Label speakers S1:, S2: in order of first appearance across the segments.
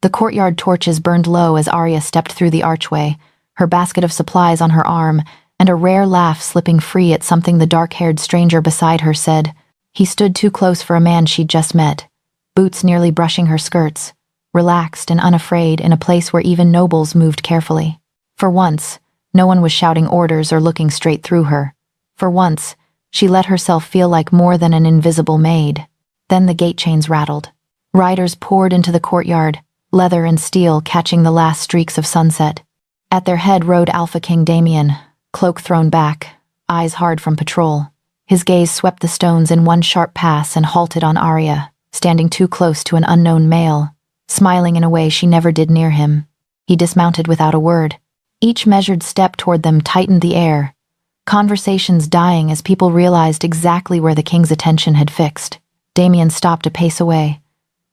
S1: The courtyard torches burned low as Arya stepped through the archway, her basket of supplies on her arm, and a rare laugh slipping free at something the dark-haired stranger beside her said. He stood too close for a man she'd just met, boots nearly brushing her skirts, relaxed and unafraid in a place where even nobles moved carefully. For once, no one was shouting orders or looking straight through her. For once, she let herself feel like more than an invisible maid. Then the gate chains rattled. Riders poured into the courtyard, leather and steel catching the last streaks of sunset. At their head rode Alpha King Damian, cloak thrown back, eyes hard from patrol. His gaze swept the stones in one sharp pass and halted on Arya, standing too close to an unknown male, smiling in a way she never did near him. He dismounted without a word. Each measured step toward them tightened the air, conversations dying as people realized exactly where the king's attention had fixed. Damian stopped a pace away,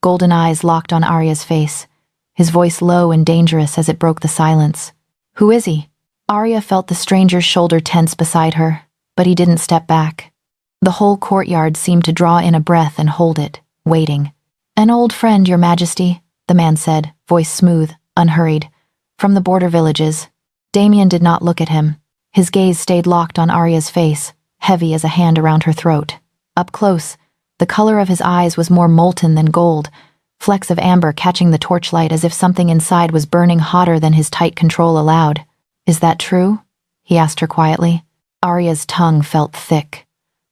S1: golden eyes locked on Arya's face, his voice low and dangerous as it broke the silence. "Who is he?" Arya felt the stranger's shoulder tense beside her, but he didn't step back. The whole courtyard seemed to draw in a breath and hold it, waiting. "An old friend, your majesty," the man said, voice smooth, unhurried. "From the border villages." Damian did not look at him. His gaze stayed locked on Arya's face, heavy as a hand around her throat. Up close, the color of his eyes was more molten than gold, flecks of amber catching the torchlight as if something inside was burning hotter than his tight control allowed. "Is that true?" he asked her quietly. Arya's tongue felt thick.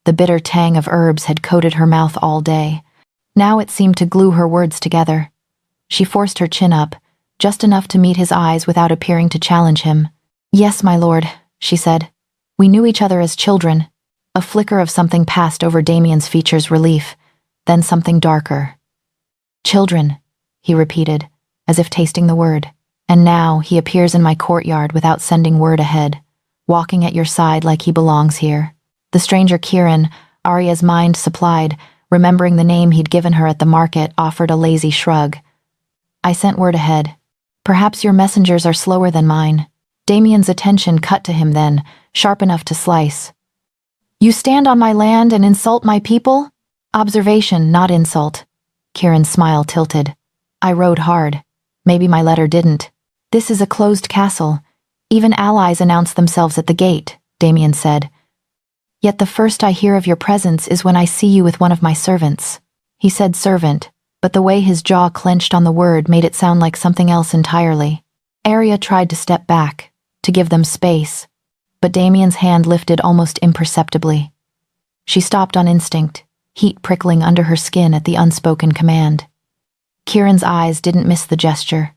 S1: The bitter tang of herbs had coated her mouth all day. Now it seemed to glue her words together. She forced her chin up, just enough to meet his eyes without appearing to challenge him. "Yes, my lord," she said. "We knew each other as children." A flicker of something passed over Damian's features, relief, then something darker. "Children," he repeated, as if tasting the word. "And now he appears in my courtyard without sending word ahead, walking at your side like he belongs here." The stranger Kieran, Arya's mind supplied, remembering the name he'd given her at the market, offered a lazy shrug. "I sent word ahead. Perhaps your messengers are slower than mine." Damian's attention cut to him then, sharp enough to slice. "You stand on my land and insult my people?" "Observation, not insult." Kieran's smile tilted. "I rode hard. Maybe my letter didn't." "This is a closed castle. Even allies announce themselves at the gate," Damian said. "Yet the first I hear of your presence is when I see you with one of my servants." He said servant, but the way his jaw clenched on the word made it sound like something else entirely. Arya tried to step back, to give them space, but Damian's hand lifted almost imperceptibly. She stopped on instinct, heat prickling under her skin at the unspoken command. Kieran's eyes didn't miss the gesture.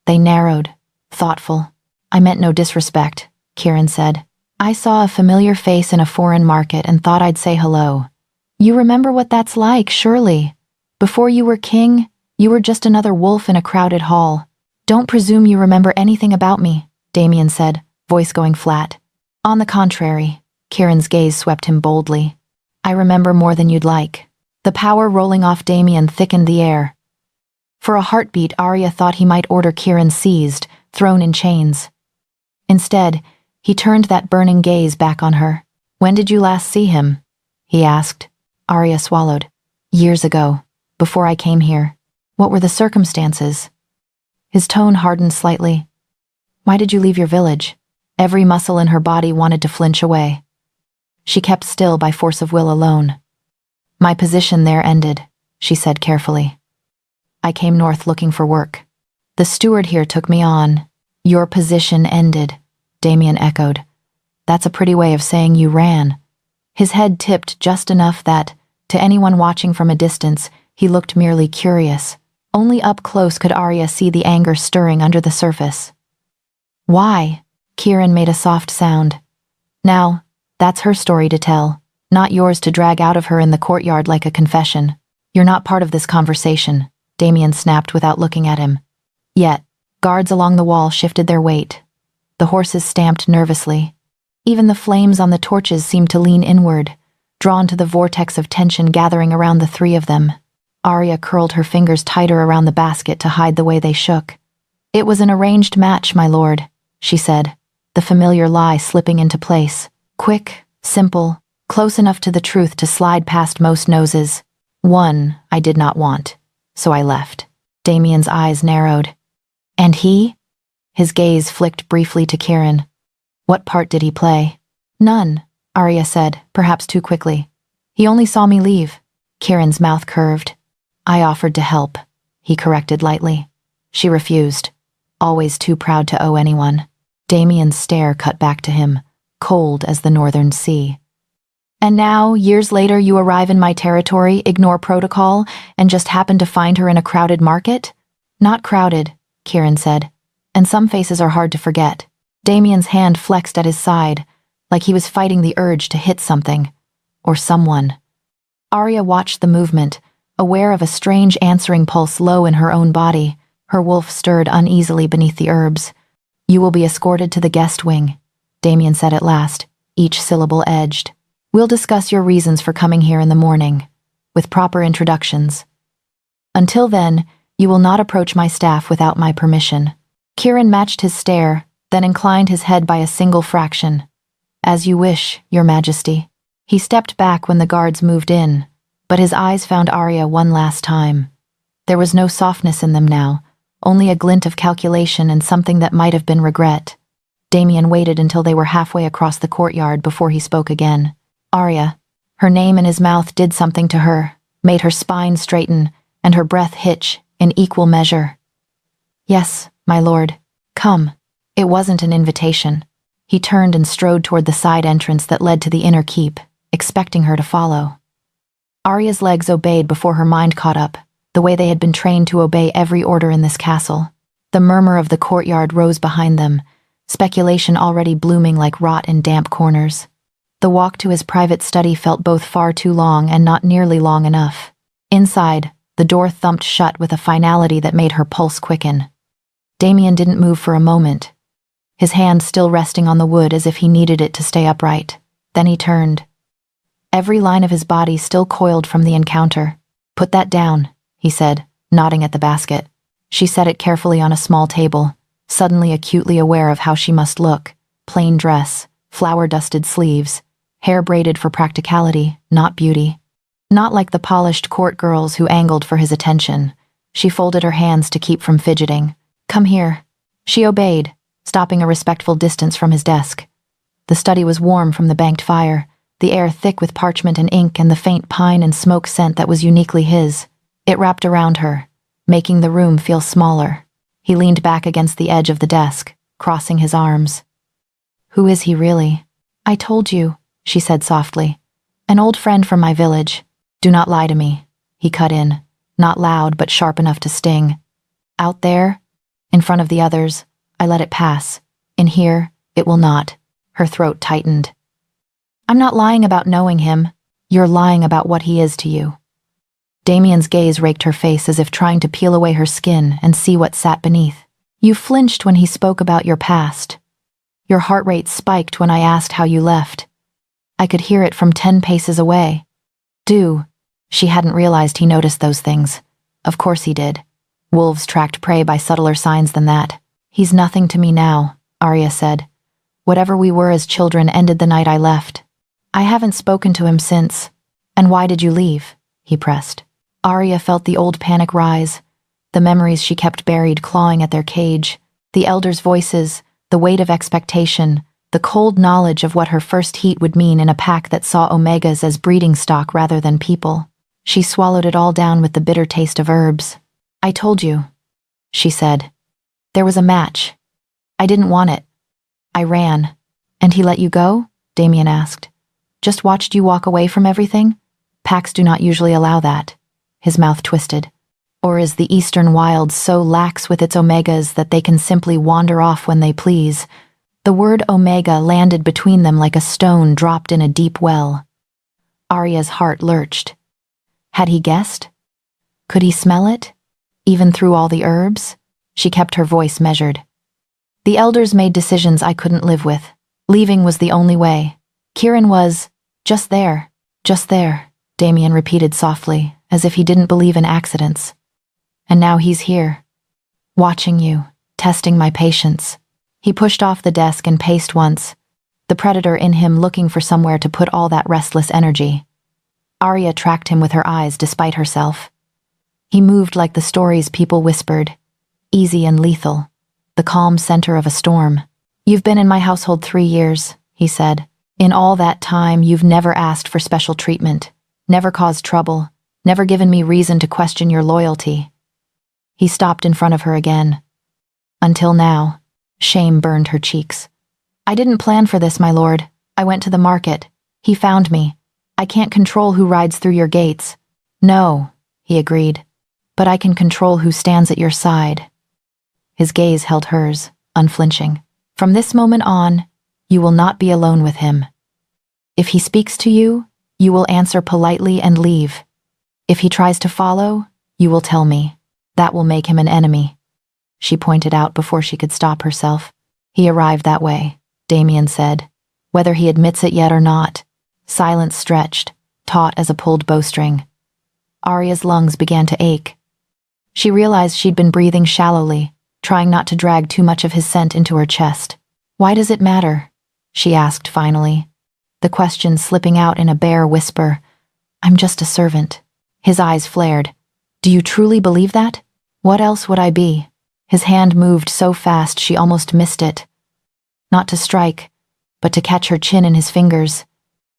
S1: They narrowed, thoughtful. "I meant no disrespect," Kieran said. "I saw a familiar face in a foreign market and thought I'd say hello. You remember what that's like, surely. Before you were king, you were just another wolf in a crowded hall. Don't presume you remember anything about me," Damian said, voice going flat. "On the contrary," Kieran's gaze swept him boldly. "I remember more than you'd like." The power rolling off Damian thickened the air. For a heartbeat, Arya thought he might order Kieran seized, thrown in chains. Instead, he turned that burning gaze back on her. "When did you last see him?" he asked. Arya swallowed. "Years ago, before I came here." "What were the circumstances?" His tone hardened slightly. "Why did you leave your village?" Every muscle in her body wanted to flinch away. She kept still by force of will alone. "My position there ended," she said carefully. "I came north looking for work. The steward here took me on." "Your position ended," Damian echoed. "That's a pretty way of saying you ran." His head tipped just enough that, to anyone watching from a distance, he looked merely curious. Only up close could Arya see the anger stirring under the surface. "Why?" Kieran made a soft sound. "Now, that's her story to tell, not yours to drag out of her in the courtyard like a confession. You're not part of this conversation," Damian snapped without looking at him. Yet, guards along the wall shifted their weight. The horses stamped nervously. Even the flames on the torches seemed to lean inward, drawn to the vortex of tension gathering around the three of them. Arya curled her fingers tighter around the basket to hide the way they shook. "It was an arranged match, my lord," she said, the familiar lie slipping into place. Quick, simple, close enough to the truth to slide past most noses. "One I did not want, so I left." Damian's eyes narrowed. And he? His gaze flicked briefly to Kieran. What part did he play? None, Arya said, perhaps too quickly. He only saw me leave. Kieran's mouth curved. I offered to help, he corrected lightly. She refused, always too proud to owe anyone. Damian's stare cut back to him, cold as the northern sea. And now, years later, you arrive in my territory, ignore protocol, and just happen to find her in a crowded market? Not crowded, Kieran said, and some faces are hard to forget. Damian's hand flexed at his side, like he was fighting the urge to hit something, or someone. Arya watched the movement, aware of a strange answering pulse low in her own body. Her wolf stirred uneasily beneath the herbs. You will be escorted to the guest wing, Damian said at last, each syllable edged. We'll discuss your reasons for coming here in the morning, with proper introductions. Until then, you will not approach my staff without my permission. Kieran matched his stare, then inclined his head by a single fraction. As you wish, Your Majesty. He stepped back when the guards moved in, but his eyes found Arya one last time. There was no softness in them now, only a glint of calculation and something that might have been regret. Damian waited until they were halfway across the courtyard before he spoke again. Arya. Her name in his mouth did something to her, made her spine straighten, and her breath hitch in equal measure. Yes, my lord. Come. It wasn't an invitation. He turned and strode toward the side entrance that led to the inner keep, expecting her to follow. Arya's legs obeyed before her mind caught up, the way they had been trained to obey every order in this castle. The murmur of the courtyard rose behind them, speculation already blooming like rot in damp corners. The walk to his private study felt both far too long and not nearly long enough. Inside, the door thumped shut with a finality that made her pulse quicken. Damian didn't move for a moment, his hand still resting on the wood as if he needed it to stay upright. Then he turned. Every line of his body still coiled from the encounter. Put that down, he said, nodding at the basket. She set it carefully on a small table, suddenly acutely aware of how she must look. Plain dress, flower-dusted sleeves, hair braided for practicality, not beauty. Not like the polished court girls who angled for his attention. She folded her hands to keep from fidgeting. Come here. She obeyed, stopping a respectful distance from his desk. The study was warm from the banked fire, the air thick with parchment and ink and the faint pine and smoke scent that was uniquely his. It wrapped around her, making the room feel smaller. He leaned back against the edge of the desk, crossing his arms. Who is he really? I told you, she said softly. An old friend from my village. Do not lie to me, he cut in, not loud but sharp enough to sting. Out there, in front of the others, I let it pass. In here, it will not. Her throat tightened. I'm not lying about knowing him. You're lying about what he is to you. Damian's gaze raked her face as if trying to peel away her skin and see what sat beneath. You flinched when he spoke about your past. Your heart rate spiked when I asked how you left. I could hear it from 10 paces away. She hadn't realized he noticed those things. Of course he did. Wolves tracked prey by subtler signs than that. He's nothing to me now, Arya said. Whatever we were as children ended the night I left. I haven't spoken to him since. And why did you leave? He pressed. Arya felt the old panic rise, the memories she kept buried clawing at their cage, the elders' voices, the weight of expectation, the cold knowledge of what her first heat would mean in a pack that saw omegas as breeding stock rather than people. She swallowed it all down with the bitter taste of herbs. I told you, she said. There was a match. I didn't want it. I ran. And he let you go? Damian asked. Just watched you walk away from everything? Packs do not usually allow that. His mouth twisted. Or is the eastern wild so lax with its omegas that they can simply wander off when they please? The word omega landed between them like a stone dropped in a deep well. Arya's heart lurched. Had he guessed? Could he smell it? Even through all the herbs? She kept her voice measured. The elders made decisions I couldn't live with. Leaving was the only way. Kieran was just there, Damian repeated softly, as if he didn't believe in accidents. And now he's here, watching you, testing my patience. He pushed off the desk and paced once, the predator in him looking for somewhere to put all that restless energy. Arya tracked him with her eyes despite herself. He moved like the stories people whispered, easy and lethal, the calm center of a storm. "You've been in my household 3 years," he said. "In all that time, you've never asked for special treatment, never caused trouble, never given me reason to question your loyalty." He stopped in front of her again. "Until now." Shame burned her cheeks. "I didn't plan for this, my lord. I went to the market. He found me. I can't control who rides through your gates." "No," he agreed. "But I can control who stands at your side." His gaze held hers, unflinching. "From this moment on, you will not be alone with him. If he speaks to you, you will answer politely and leave. If he tries to follow, you will tell me. That will make him an enemy." She pointed out before she could stop herself. "He arrived that way," Damian said, "whether he admits it yet or not." Silence stretched, taut as a pulled bowstring. Arya's lungs began to ache. She realized she'd been breathing shallowly, trying not to drag too much of his scent into her chest. "Why does it matter?" she asked finally, the question slipping out in a bare whisper. "I'm just a servant." His eyes flared. "Do you truly believe that? What else would I be?" His hand moved so fast she almost missed it. Not to strike, but to catch her chin in his fingers,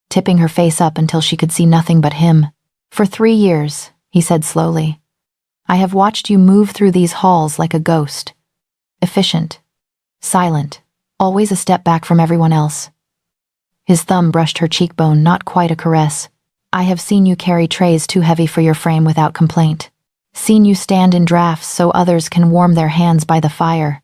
S1: tipping her face up until she could see nothing but him. "For 3 years," he said slowly, "I have watched you move through these halls like a ghost. Efficient, silent, always a step back from everyone else." His thumb brushed her cheekbone, not quite a caress. "I have seen you carry trays too heavy for your frame without complaint. Seen you stand in drafts so others can warm their hands by the fire.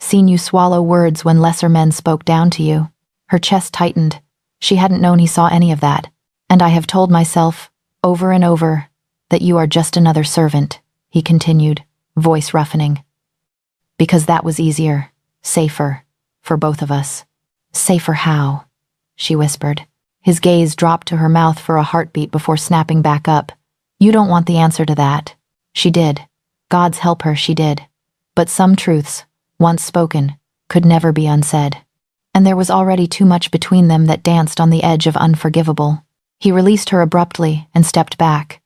S1: Seen you swallow words when lesser men spoke down to you." Her chest tightened. She hadn't known he saw any of that. "And I have told myself, over and over, that you are just another servant," he continued, voice roughening. "Because that was easier, safer, for both of us." "Safer how?" she whispered. His gaze dropped to her mouth for a heartbeat before snapping back up. "You don't want the answer to that." She did. God's help her, she did. But some truths, once spoken, could never be unsaid. And there was already too much between them that danced on the edge of unforgivable. He released her abruptly and stepped back.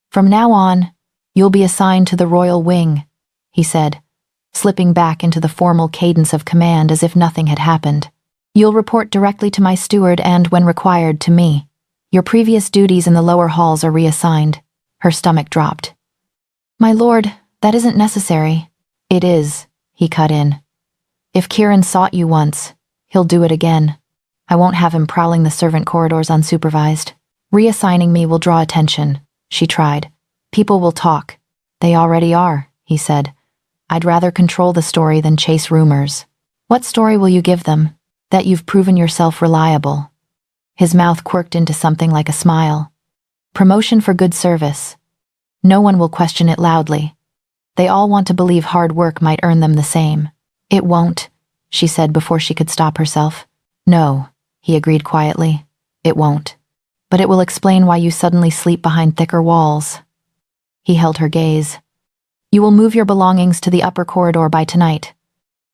S1: "From now on, you'll be assigned to the royal wing," he said, slipping back into the formal cadence of command as if nothing had happened. "You'll report directly to my steward and, when required, to me. Your previous duties in the lower halls are reassigned." Her stomach dropped. "My lord, that isn't necessary." "It is," he cut in. "If Kieran sought you once, he'll do it again. I won't have him prowling the servant corridors unsupervised. Reassigning me will draw attention," she tried. "People will talk." "They already are," he said. "I'd rather control the story than chase rumors." "What story will you give them?" "That you've proven yourself reliable." His mouth quirked into something like a smile. "Promotion for good service. No one will question it loudly. They all want to believe hard work might earn them the same." "It won't," she said before she could stop herself. "No," he agreed quietly. "It won't. But it will explain why you suddenly sleep behind thicker walls." He held her gaze. "You will move your belongings to the upper corridor by tonight.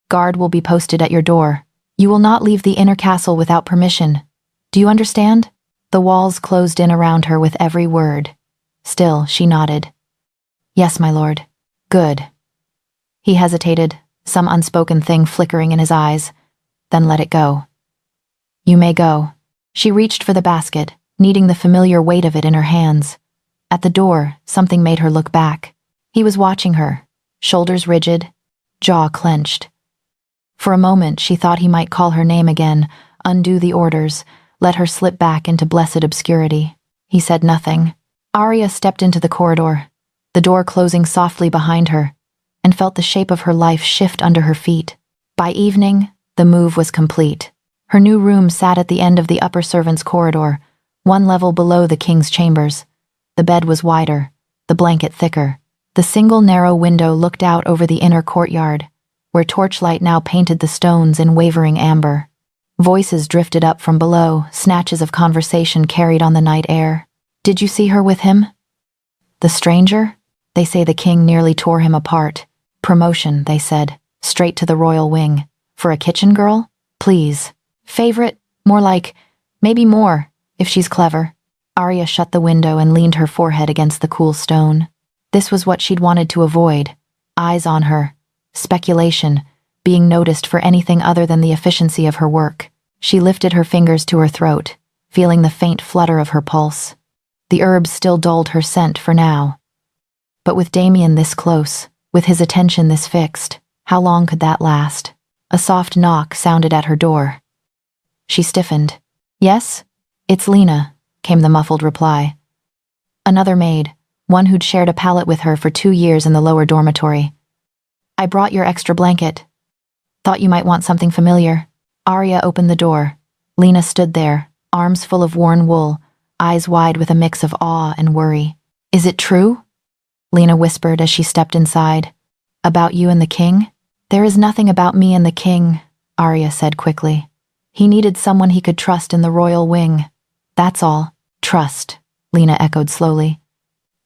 S1: Guard will be posted at your door. You will not leave the inner castle without permission. Do you understand?" The walls closed in around her with every word. Still, she nodded. "Yes, my lord." "Good." He hesitated, some unspoken thing flickering in his eyes, then let it go. "You may go." She reached for the basket, needing the familiar weight of it in her hands. At the door, something made her look back. He was watching her, shoulders rigid, jaw clenched. For a moment, she thought he might call her name again, undo the orders, let her slip back into blessed obscurity. He said nothing. Arya stepped into the corridor, the door closing softly behind her, and felt the shape of her life shift under her feet. By evening, the move was complete. Her new room sat at the end of the upper servants' corridor, one level below the king's chambers. The bed was wider, the blanket thicker. The single narrow window looked out over the inner courtyard, where torchlight now painted the stones in wavering amber. Voices drifted up from below, snatches of conversation carried on the night air. "Did you see her with him?" "The stranger? They say the king nearly tore him apart. Promotion, they said, straight to the royal wing. For a kitchen girl? Please. Favorite? More like, maybe more, if she's clever." Arya shut the window and leaned her forehead against the cool stone. This was what she'd wanted to avoid. Eyes on her. Speculation. Being noticed for anything other than the efficiency of her work. She lifted her fingers to her throat, feeling the faint flutter of her pulse. The herbs still dulled her scent for now. But with Damian this close, with his attention this fixed, how long could that last? A soft knock sounded at her door. She stiffened. "Yes? It's Lena," came the muffled reply. Another maid, one who'd shared a pallet with her for 2 years in the lower dormitory. "I brought your extra blanket. Thought you might want something familiar." Arya opened the door. Lena stood there, arms full of worn wool, eyes wide with a mix of awe and worry. "Is it true?" Lena whispered as she stepped inside. "About you and the king?" "There is nothing about me and the king," Arya said quickly. "He needed someone he could trust in the royal wing. That's all." "Trust," Lena echoed slowly.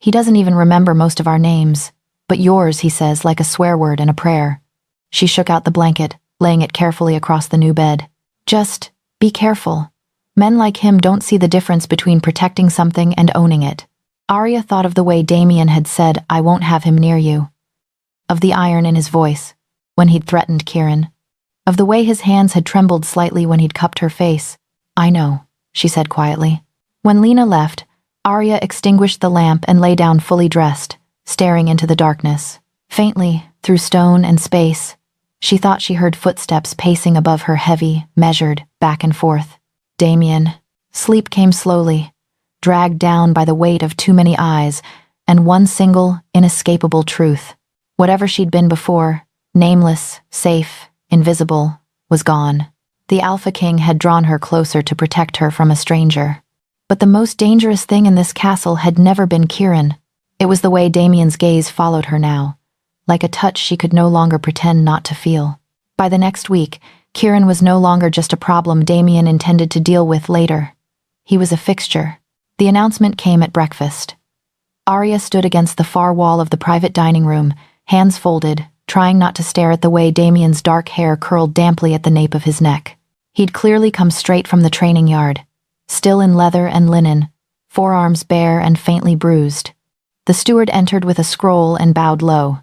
S1: "He doesn't even remember most of our names. But yours, he says, like a swear word and a prayer." She shook out the blanket, laying it carefully across the new bed. "Just be careful. Men like him don't see the difference between protecting something and owning it." Arya thought of the way Damian had said, "I won't have him near you." Of the iron in his voice, when he'd threatened Kieran. Of the way his hands had trembled slightly when he'd cupped her face. "I know," she said quietly. When Lena left, Arya extinguished the lamp and lay down fully dressed, staring into the darkness. Faintly, through stone and space, she thought she heard footsteps pacing above her, heavy, measured, back and forth. Damian. Sleep came slowly, dragged down by the weight of too many eyes, and one single, inescapable truth. Whatever she'd been before, nameless, safe, invisible, was gone. The Alpha King had drawn her closer to protect her from a stranger. But the most dangerous thing in this castle had never been Kieran. It was the way Damian's gaze followed her now, like a touch she could no longer pretend not to feel. By the next week, Kieran was no longer just a problem Damian intended to deal with later. He was a fixture. The announcement came at breakfast. Arya stood against the far wall of the private dining room, hands folded, trying not to stare at the way Damian's dark hair curled damply at the nape of his neck. He'd clearly come straight from the training yard, still in leather and linen, forearms bare and faintly bruised. The steward entered with a scroll and bowed low.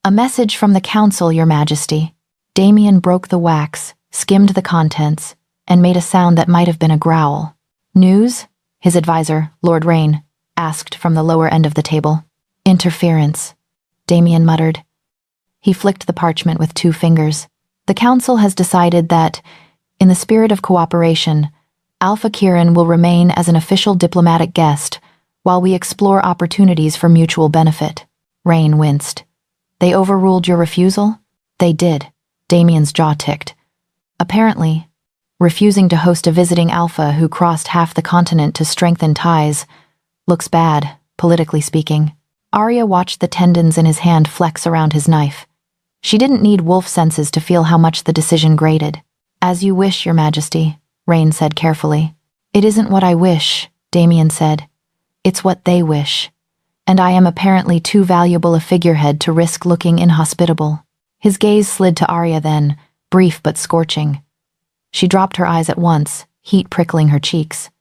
S1: "A message from the council, Your Majesty." Damian broke the wax, skimmed the contents, and made a sound that might have been a growl. "News?" his advisor, Lord Rain, asked from the lower end of the table. "Interference," Damian muttered. He flicked the parchment with 2 fingers. "The council has decided that, in the spirit of cooperation, Alpha Kieran will remain as an official diplomatic guest while we explore opportunities for mutual benefit." Rain winced. "They overruled your refusal?" "They did." Damian's jaw ticked. "Apparently, refusing to host a visiting Alpha who crossed half the continent to strengthen ties looks bad, politically speaking." Arya watched the tendons in his hand flex around his knife. She didn't need wolf senses to feel how much the decision grated. "As you wish, Your Majesty," Rain said carefully. "It isn't what I wish," Damian said. "It's what they wish. And I am apparently too valuable a figurehead to risk looking inhospitable." His gaze slid to Arya then, brief but scorching. She dropped her eyes at once, heat prickling her cheeks.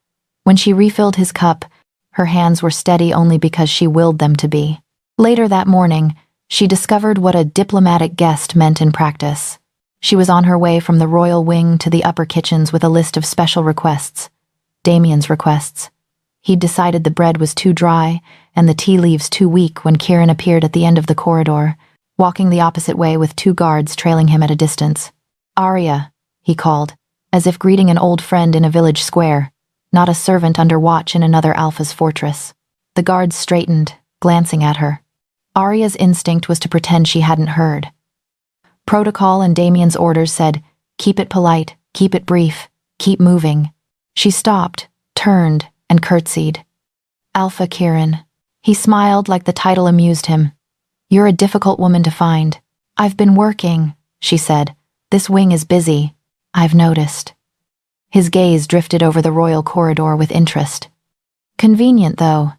S1: When she refilled his cup, her hands were steady only because she willed them to be. Later that morning, she discovered what a diplomatic guest meant in practice. She was on her way from the royal wing to the upper kitchens with a list of special requests. Damian's requests. He'd decided the bread was too dry and the tea leaves too weak when Kieran appeared at the end of the corridor, walking the opposite way with 2 guards trailing him at a distance. "Arya," he called, as if greeting an old friend in a village square, not a servant under watch in another Alpha's fortress. The guards straightened, glancing at her. Arya's instinct was to pretend she hadn't heard. Protocol and Damian's orders said, "Keep it polite, keep it brief, keep moving." She stopped, turned, and curtsied. "Alpha Kieran." He smiled like the title amused him. "You're a difficult woman to find." "I've been working," she said. "This wing is busy. I've noticed." His gaze drifted over the royal corridor with interest. "Convenient, though.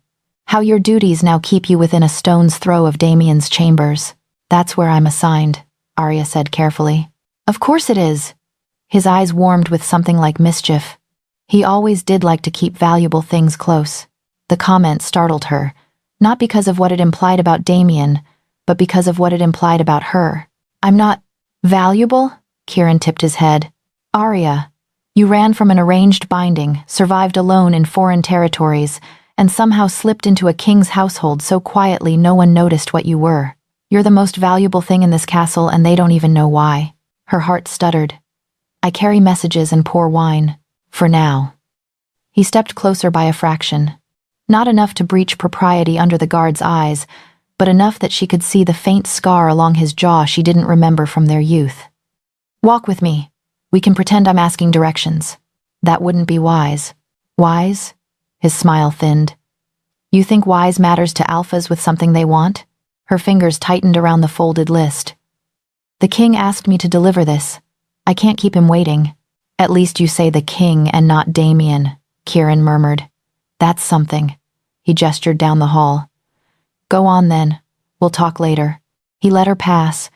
S1: How your duties now keep you within a stone's throw of Damian's chambers." "That's where I'm assigned," Arya said carefully. "Of course it is." His eyes warmed with something like mischief. He always did like to keep valuable things close. The comment startled her, Not because of what it implied about Damian, but because of what it implied about her. I'm not valuable? Kieran tipped his head. Arya, you ran from an arranged binding, survived alone in foreign territories, and somehow slipped into a king's household so quietly no one noticed what you were. You're the most valuable thing in this castle and they don't even know why. Her heart stuttered. I carry messages and pour wine. For now. He stepped closer by a fraction. Not enough to breach propriety under the guard's eyes, but enough that she could see the faint scar along his jaw she didn't remember from their youth. Walk with me. We can pretend I'm asking directions. That wouldn't be wise. Wise? His smile thinned. You think wise matters to alphas with something they want? Her fingers tightened around the folded list. The king asked me to deliver this. I can't keep him waiting. At least you say the king and not Damian, Kieran murmured. That's something. He gestured down the hall. Go on then. We'll talk later. He let her pass,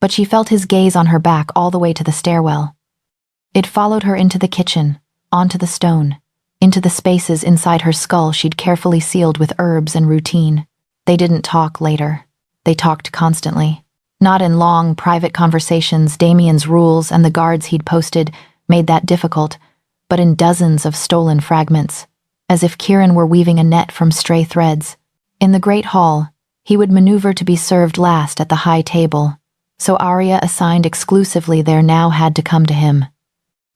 S1: but she felt his gaze on her back all the way to the stairwell. It followed her into the kitchen, onto the stone, into the spaces inside her skull she'd carefully sealed with herbs and routine. They didn't talk later. They talked constantly. Not in long, private conversations. Damian's rules and the guards he'd posted made that difficult, but in dozens of stolen fragments, as if Kieran were weaving a net from stray threads. In the great hall, he would maneuver to be served last at the high table, so Arya assigned exclusively there now had to come to him.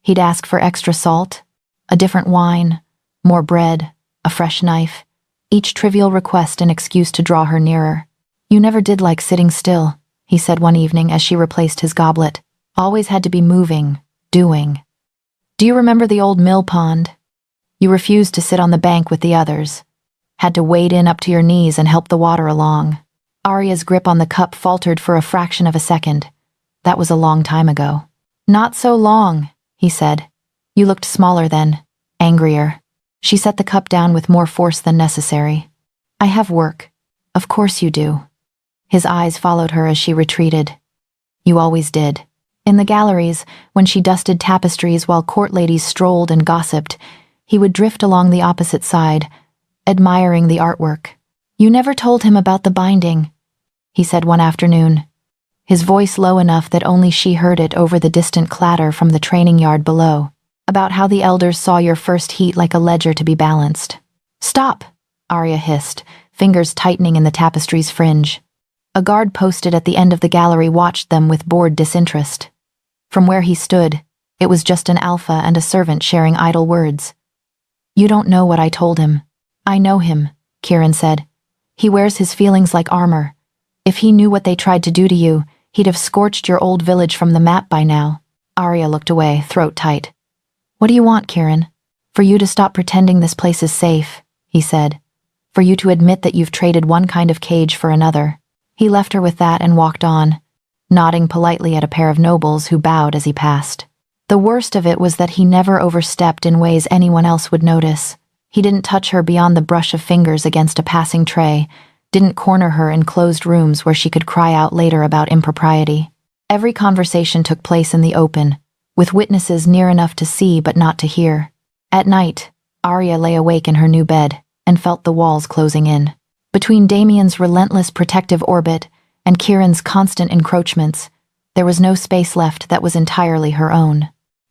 S1: He'd ask for extra salt, a different wine, more bread, a fresh knife, each trivial request an excuse to draw her nearer. You never did like sitting still, he said one evening as she replaced his goblet. Always had to be moving, doing. Do you remember the old mill pond? You refused to sit on the bank with the others. Had to wade in up to your knees and help the water along. Arya's grip on the cup faltered for a fraction of a second. That was a long time ago. Not so long, he said. You looked smaller then, angrier. She set the cup down with more force than necessary. I have work. Of course you do. His eyes followed her as she retreated. You always did. In the galleries, when she dusted tapestries while court ladies strolled and gossiped, he would drift along the opposite side, admiring the artwork. You never told him about the binding, he said one afternoon, his voice low enough that only she heard it over the distant clatter from the training yard below, about how the elders saw your first heat like a ledger to be balanced. Stop, Arya hissed, fingers tightening in the tapestry's fringe. A guard posted at the end of the gallery watched them with bored disinterest. From where he stood, it was just an alpha and a servant sharing idle words. You don't know what I told him. I know him, Kieran said. He wears his feelings like armor. If he knew what they tried to do to you, he'd have scorched your old village from the map by now. Arya looked away, throat tight. What do you want, Kieran? For you to stop pretending this place is safe, he said. For you to admit that you've traded one kind of cage for another. He left her with that and walked on, nodding politely at a pair of nobles who bowed as he passed. The worst of it was that he never overstepped in ways anyone else would notice. He didn't touch her beyond the brush of fingers against a passing tray, didn't corner her in closed rooms where she could cry out later about impropriety. Every conversation took place in the open, with witnesses near enough to see but not to hear. At night, Arya lay awake in her new bed and felt the walls closing in. Between Damian's relentless protective orbit and Kieran's constant encroachments, there was no space left that was entirely her own.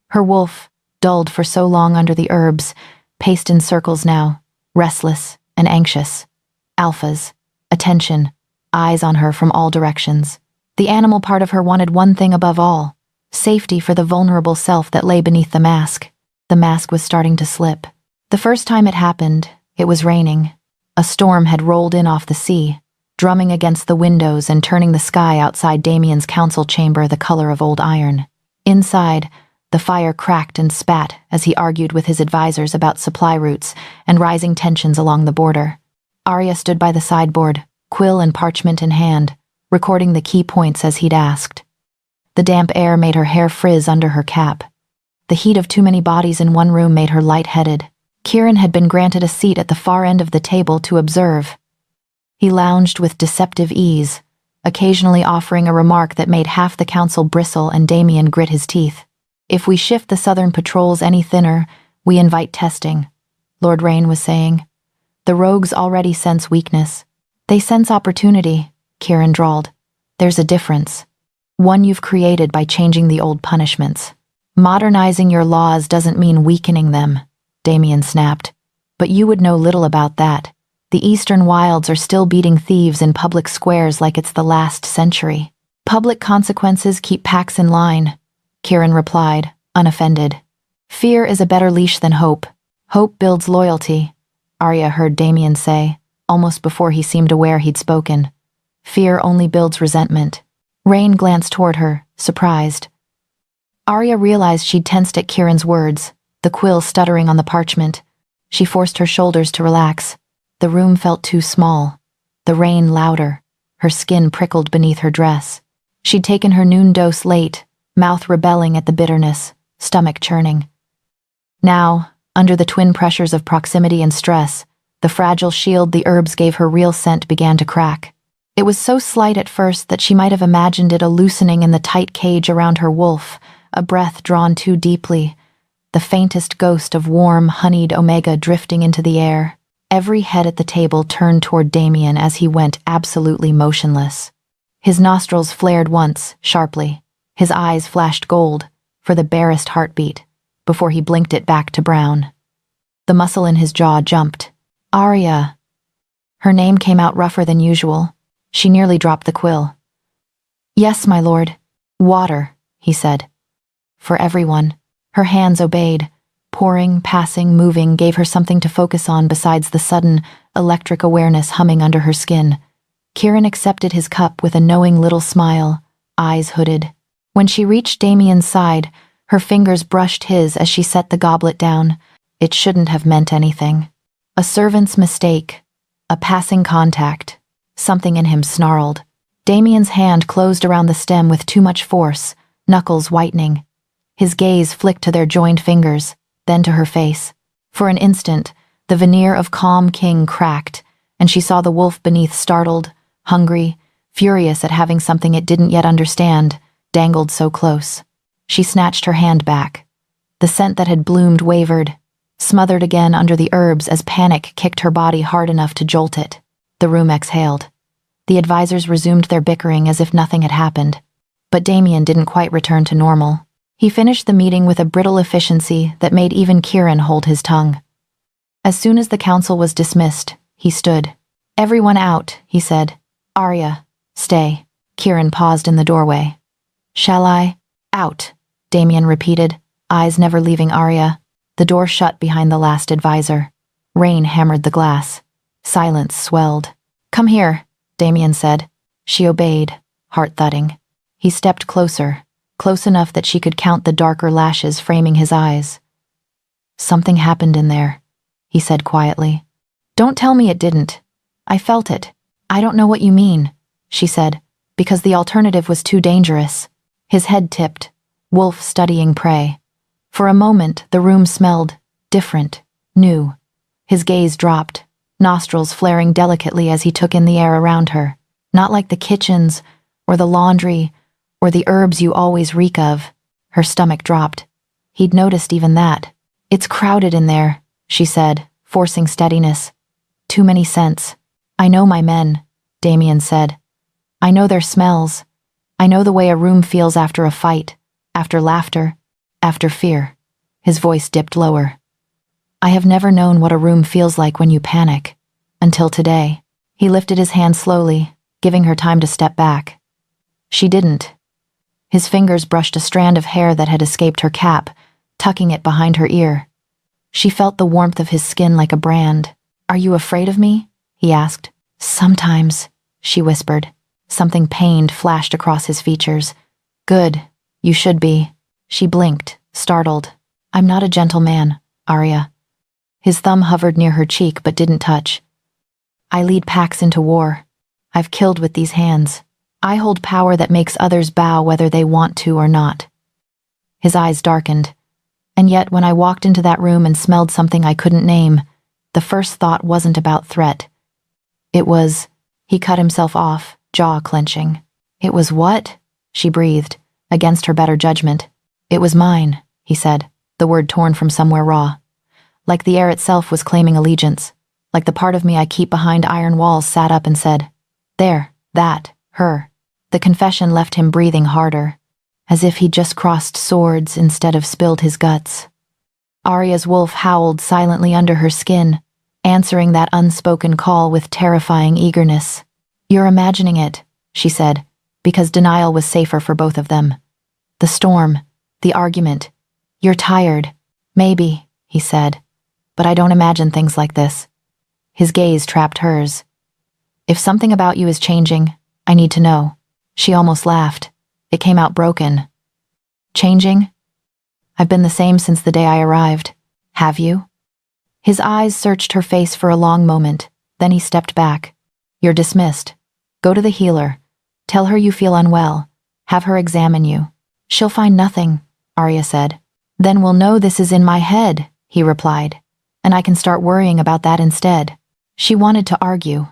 S1: Her wolf, dulled for so long under the herbs, paced in circles now, restless and anxious. Alphas, attention, eyes on her from all directions. The animal part of her wanted one thing above all, safety for the vulnerable self that lay beneath the mask. The mask was starting to slip. The first time it happened, it was raining. A storm had rolled in off the sea, drumming against the windows and turning the sky outside Damian's council chamber the color of old iron. Inside, the fire cracked and spat as he argued with his advisors about supply routes and rising tensions along the border. Arya stood by the sideboard, quill and parchment in hand, recording the key points as he'd asked. The damp air made her hair frizz under her cap. The heat of too many bodies in one room made her lightheaded. Kieran had been granted a seat at the far end of the table to observe. He lounged with deceptive ease, occasionally offering a remark that made half the council bristle and Damian grit his teeth. If we shift the southern patrols any thinner, we invite testing, Lord Rain was saying. The rogues already sense weakness. They sense opportunity, Kieran drawled. There's a difference. One you've created by changing the old punishments. Modernizing your laws doesn't mean weakening them, Damian snapped. But you would know little about that. The Eastern Wilds are still beating thieves in public squares like it's the last century. Public consequences keep packs in line, Kieran replied, unoffended. Fear is a better leash than hope. Hope builds loyalty, Arya heard Damian say, almost before he seemed aware he'd spoken. Fear only builds resentment. Rain glanced toward her, surprised. Arya realized she'd tensed at Kieran's words, the quill stuttering on the parchment. She forced her shoulders to relax. The room felt too small. The rain louder. Her skin prickled beneath her dress. She'd taken her noon dose late, mouth rebelling at the bitterness, stomach churning. Now, under the twin pressures of proximity and stress, the fragile shield the herbs gave her real scent began to crack. It was so slight at first that she might have imagined it a loosening in the tight cage around her wolf, a breath drawn too deeply, the faintest ghost of warm, honeyed omega drifting into the air. Every head at the table turned toward Damian as he went absolutely motionless. His nostrils flared once, sharply. His eyes flashed gold, for the barest heartbeat, before he blinked it back to brown. The muscle in his jaw jumped. Arya. Her name came out rougher than usual. She nearly dropped the quill. Yes, my lord. Water, he said. For everyone. Her hands obeyed. Pouring, passing, moving gave her something to focus on besides the sudden, electric awareness humming under her skin. Kieran accepted his cup with a knowing little smile, eyes hooded. When she reached Damian's side, her fingers brushed his as she set the goblet down. It shouldn't have meant anything. A servant's mistake. A passing contact. Something in him snarled. Damian's hand closed around the stem with too much force, knuckles whitening. His gaze flicked to their joined fingers, then to her face. For an instant, the veneer of calm king cracked, and she saw the wolf beneath startled, hungry, furious at having something it didn't yet understand, dangled so close. She snatched her hand back. The scent that had bloomed wavered, smothered again under the herbs as panic kicked her body hard enough to jolt it. The room exhaled. The advisors resumed their bickering as if nothing had happened. But Damian didn't quite return to normal. He finished the meeting with a brittle efficiency that made even Kieran hold his tongue. As soon as the council was dismissed, he stood. Everyone out, he said. Arya, stay. Kieran paused in the doorway. Shall I? Out, Damian repeated, eyes never leaving Arya. The door shut behind the last advisor. Rain hammered the glass. Silence swelled. Come here, Damian said. She obeyed, heart thudding. He stepped closer, close enough that she could count the darker lashes framing his eyes. Something happened in there, he said quietly. Don't tell me it didn't. I felt it. I don't know what you mean, she said, because the alternative was too dangerous. His head tipped, wolf studying prey. For a moment, the room smelled different, new. His gaze dropped, nostrils flaring delicately as he took in the air around her. Not like the kitchens, or the laundry, or the herbs you always reek of. Her stomach dropped. He'd noticed even that. It's crowded in there, she said, forcing steadiness. Too many scents. I know my men, Damian said. I know their smells. I know the way a room feels after a fight, after laughter, after fear. His voice dipped lower. I have never known what a room feels like when you panic. Until today. He lifted his hand slowly, giving her time to step back. She didn't. His fingers brushed a strand of hair that had escaped her cap, tucking it behind her ear. She felt the warmth of his skin like a brand. Are you afraid of me? He asked. Sometimes, she whispered. Something pained flashed across his features. Good, you should be. She blinked, startled. I'm not a gentleman, Arya. His thumb hovered near her cheek but didn't touch. I lead packs into war. I've killed with these hands. I hold power that makes others bow whether they want to or not. His eyes darkened. And yet when I walked into that room and smelled something I couldn't name, the first thought wasn't about threat. It was, he cut himself off, jaw clenching. It was what? She breathed, against her better judgment. It was mine, he said, the word torn from somewhere raw. Like the air itself was claiming allegiance. like the part of me I keep behind iron walls sat up and said, "There, that, her." The confession left him breathing harder, as if he'd just crossed swords instead of spilled his guts. Arya's wolf howled silently under her skin, answering that unspoken call with terrifying eagerness. "You're imagining it," she said, because denial was safer for both of them. "The storm, the argument. You're tired." "Maybe," he said, "but I don't imagine things like this." His gaze trapped hers. "If something about you is changing, I need to know." She almost laughed. It came out broken. "Changing? I've been the same since the day I arrived. Have you?" His eyes searched her face for a long moment, then he stepped back. "You're dismissed. Go to the healer. Tell her you feel unwell. Have her examine you." "She'll find nothing," Arya said. "Then we'll know this is in my head," he replied, "and I can start worrying about that instead." She wanted to argue,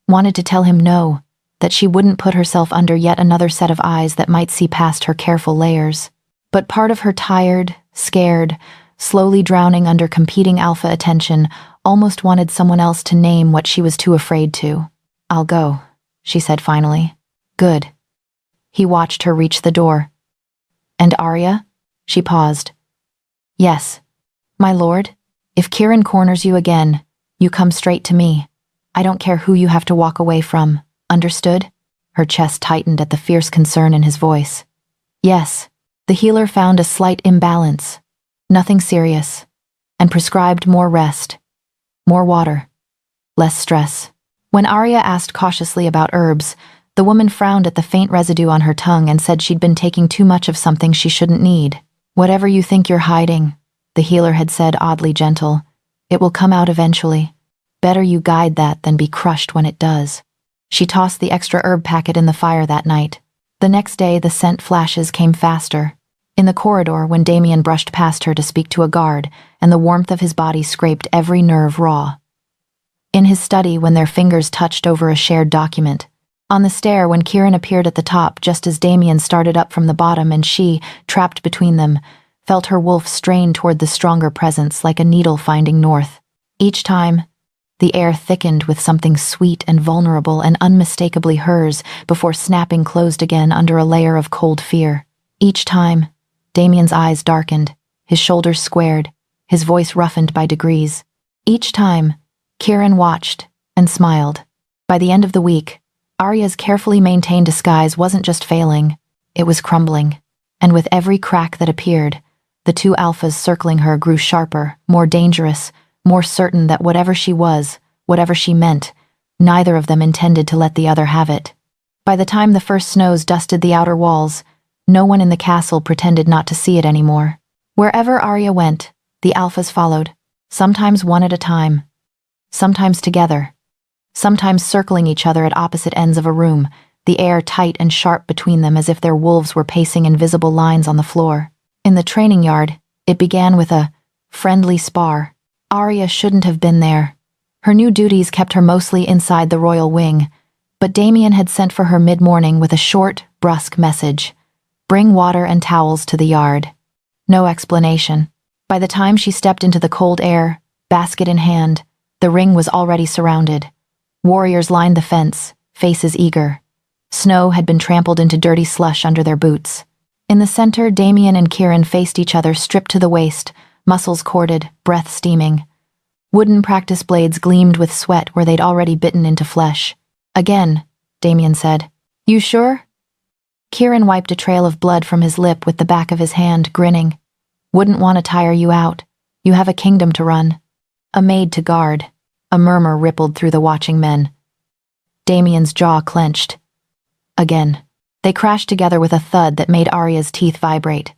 S1: wanted to tell him no, that she wouldn't put herself under yet another set of eyes that might see past her careful layers. But part of her tired, scared, slowly drowning under competing alpha attention, almost wanted someone else to name what she was too afraid to. "I'll go," she said finally. "Good." He watched her reach the door. "And Arya?" She paused. "Yes. My lord, if Kieran corners you again, you come straight to me. I don't care who you have to walk away from. Understood?" Her chest tightened at the fierce concern in his voice. "Yes." The healer found a slight imbalance. Nothing serious. And prescribed more rest. More water. Less stress. When Arya asked cautiously about herbs, the woman frowned at the faint residue on her tongue and said she'd been taking too much of something she shouldn't need. "Whatever you think you're hiding," the healer had said, oddly gentle, "it will come out eventually. Better you guide that than be crushed when it does." She tossed the extra herb packet in the fire that night. The next day, the scent flashes came faster. In the corridor, when Damian brushed past her to speak to a guard, and the warmth of his body scraped every nerve raw. In his study, when their fingers touched over a shared document. On the stair, when Kieran appeared at the top just as Damian started up from the bottom and she, trapped between them, felt her wolf strain toward the stronger presence like a needle finding north. Each time, the air thickened with something sweet and vulnerable and unmistakably hers before snapping closed again under a layer of cold fear. Each time, Damian's eyes darkened, his shoulders squared, his voice roughened by degrees. Each time, Kieran watched and smiled. By the end of the week, Arya's carefully maintained disguise wasn't just failing, it was crumbling. And with every crack that appeared, the two alphas circling her grew sharper, more dangerous, more certain that whatever she was, whatever she meant, neither of them intended to let the other have it. By the time the first snows dusted the outer walls, no one in the castle pretended not to see it anymore. Wherever Arya went, the alphas followed, sometimes one at a time, sometimes together, sometimes circling each other at opposite ends of a room, the air tight and sharp between them as if their wolves were pacing invisible lines on the floor. In the training yard, it began with a friendly spar. Arya shouldn't have been there. Her new duties kept her mostly inside the royal wing, but Damian had sent for her mid-morning with a short, brusque message. "Bring water and towels to the yard." No explanation. By the time she stepped into the cold air, basket in hand, the ring was already surrounded. Warriors lined the fence, faces eager. Snow had been trampled into dirty slush under their boots. In the center, Damian and Kieran faced each other stripped to the waist, muscles corded, breath steaming. Wooden practice blades gleamed with sweat where they'd already bitten into flesh. "Again," Damian said. "You sure?" Kieran wiped a trail of blood from his lip with the back of his hand, grinning. "Wouldn't want to tire you out. You have a kingdom to run. A maid to guard." A murmur rippled through the watching men. Damian's jaw clenched. Again. They crashed together with a thud that made Arya's teeth vibrate.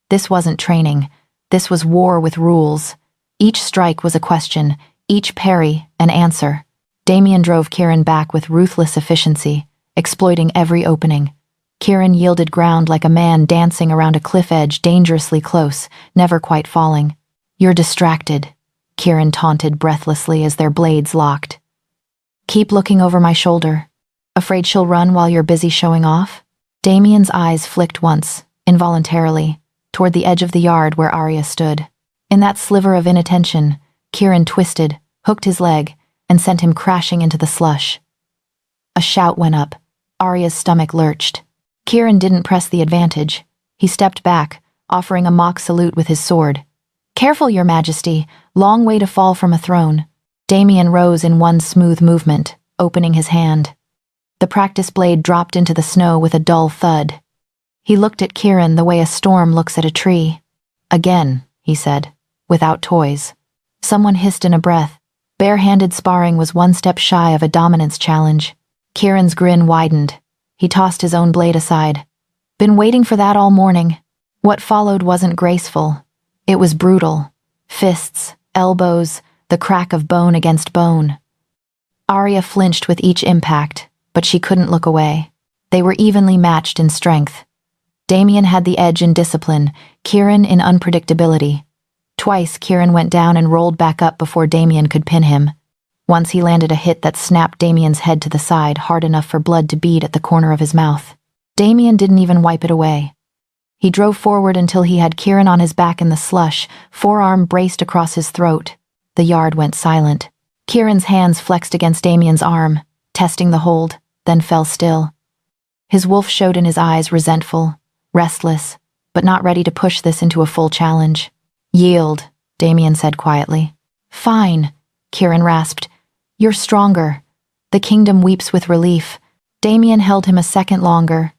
S1: This wasn't training. This was war with rules. Each strike was a question, each parry an answer. Damian drove Kieran back with ruthless efficiency, exploiting every opening. Kieran yielded ground like a man dancing around a cliff edge dangerously close, never quite falling. "You're distracted," Kieran taunted breathlessly as their blades locked. "Keep looking over my shoulder. Afraid she'll run while you're busy showing off?" Damian's eyes flicked once, involuntarily, toward the edge of the yard where Arya stood. In that sliver of inattention, Kieran twisted, hooked his leg, and sent him crashing into the slush. A shout went up. Arya's stomach lurched. Kieran didn't press the advantage. He stepped back, offering a mock salute with his sword. "Careful, Your Majesty, long way to fall from a throne." Damian rose in one smooth movement, opening his hand. The practice blade dropped into the snow with a dull thud. He looked at Kieran the way a storm looks at a tree. "Again," he said, "without toys." Someone hissed in a breath. Bare-handed sparring was one step shy of a dominance challenge. Kieran's grin widened. He tossed his own blade aside. "Been waiting for that all morning." What followed wasn't graceful. It was brutal. Fists, elbows, the crack of bone against bone. Arya flinched with each impact, but she couldn't look away. They were evenly matched in strength. Damian had the edge in discipline, Kieran in unpredictability. Twice, Kieran went down and rolled back up before Damian could pin him. Once he landed a hit that snapped Damian's head to the side hard enough for blood to bead at the corner of his mouth. Damian didn't even wipe it away. He drove forward until he had Kieran on his back in the slush, forearm braced across his throat. The yard went silent. Kieran's hands flexed against Damian's arm, testing the hold, then fell still. His wolf showed in his eyes, resentful, restless, but not ready to push this into a full challenge. "Yield," Damian said quietly. "Fine," Kieran rasped. "You're stronger." The kingdom weeps with relief. Damian held him a second longer,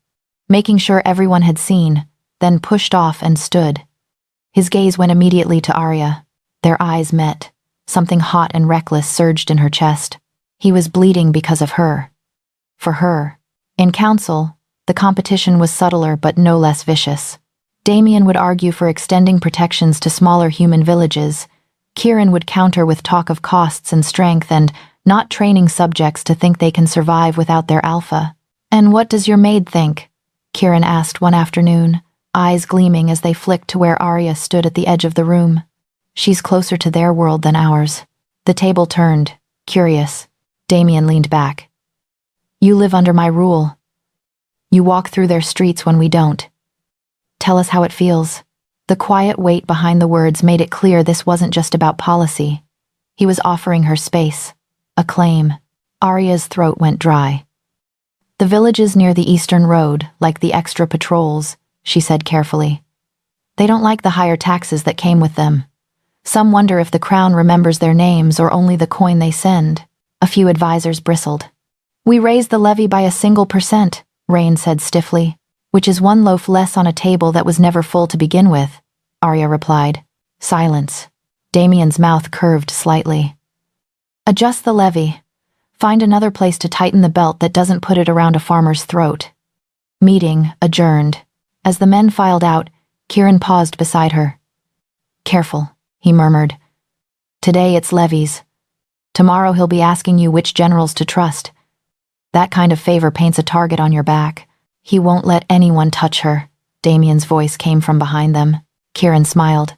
S1: making sure everyone had seen, then pushed off and stood. His gaze went immediately to Arya. Their eyes met. Something hot and reckless surged in her chest. He was bleeding because of her. For her. In council, the competition was subtler but no less vicious. Damian would argue for extending protections to smaller human villages. Kieran would counter with talk of costs and strength and not training subjects to think they can survive without their alpha. "And what does your maid think?" Kieran asked one afternoon, eyes gleaming as they flicked to where Arya stood at the edge of the room. "She's closer to their world than ours." The table turned, curious. Damian leaned back. "You live under my rule. You walk through their streets when we don't. Tell us how it feels." The quiet weight behind the words made it clear this wasn't just about policy. He was offering her space, a claim. Arya's throat went dry. "The villages near the eastern road, like the extra patrols," she said carefully. "They don't like the higher taxes that came with them. Some wonder if the crown remembers their names or only the coin they send." A few advisors bristled. "We raised the levy by a single %, Rain said stiffly. "Which is one loaf less on a table that was never full to begin with," Arya replied. Silence. Damian's mouth curved slightly. "Adjust the levy. Find another place to tighten the belt that doesn't put it around a farmer's throat." Meeting adjourned. As the men filed out, Kieran paused beside her. "Careful," he murmured. "Today it's levies. Tomorrow he'll be asking you which generals to trust. That kind of favor paints a target on your back." "He won't let anyone touch her," Damian's voice came from behind them. Kieran smiled.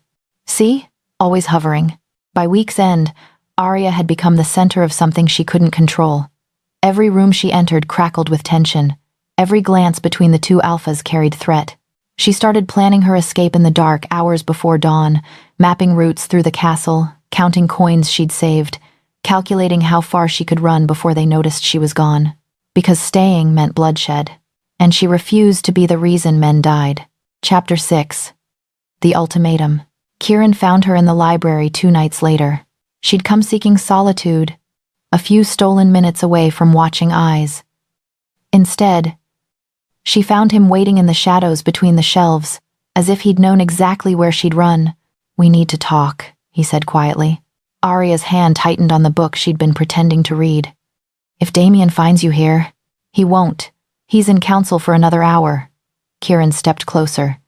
S1: "See? Always hovering." By week's end, Arya had become the center of something she couldn't control. Every room she entered crackled with tension. Every glance between the two alphas carried threat. She started planning her escape in the dark hours before dawn, mapping routes through the castle, counting coins she'd saved, calculating how far she could run before they noticed she was gone. Because staying meant bloodshed. And she refused to be the reason men died. Chapter 6. The Ultimatum. Kieran found her in the library 2 nights later. She'd come seeking solitude, a few stolen minutes away from watching eyes. Instead, she found him waiting in the shadows between the shelves, as if he'd known exactly where she'd run. "We need to talk," he said quietly. Arya's hand tightened on the book she'd been pretending to read. "If Damian finds you here..." "He won't. He's in council for another hour." Kieran stepped closer.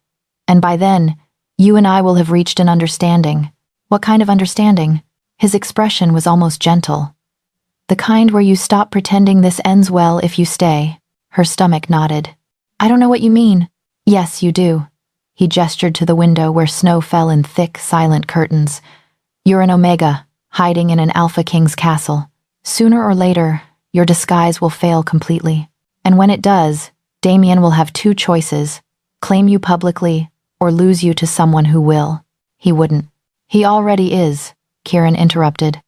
S1: "And by then, you and I will have reached an understanding." "What kind of understanding?" His expression was almost gentle. "The kind where you stop pretending this ends well if you stay." Her stomach nodded. "I don't know what you mean." "Yes, you do." He gestured to the window where snow fell in thick, silent curtains. "You're an Omega, hiding in an Alpha King's castle. Sooner or later, your disguise will fail completely. And when it does, Damian will have 2 choices, claim you publicly or lose you to someone who will." "He wouldn't." "He already is," Kieran interrupted.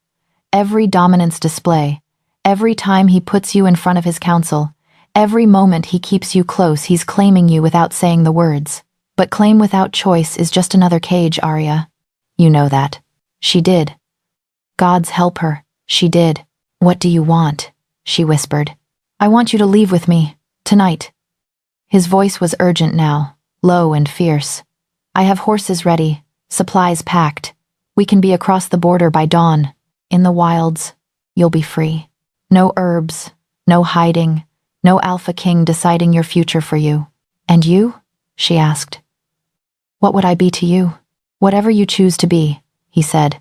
S1: every dominance display, every time he puts you in front of his council, every moment he keeps you close, he's claiming you without saying the words. But claim without choice is just another cage, Arya. You know that. She did. Gods help her, she did. What do you want? She whispered. I want you to leave with me, tonight. His voice was urgent now, low and fierce. I have horses ready, supplies packed. We can be across the border by dawn. In the wilds, you'll be free. No herbs, no hiding, no Alpha King deciding your future for you. And you? She asked. What would I be to you? Whatever you choose to be, he said.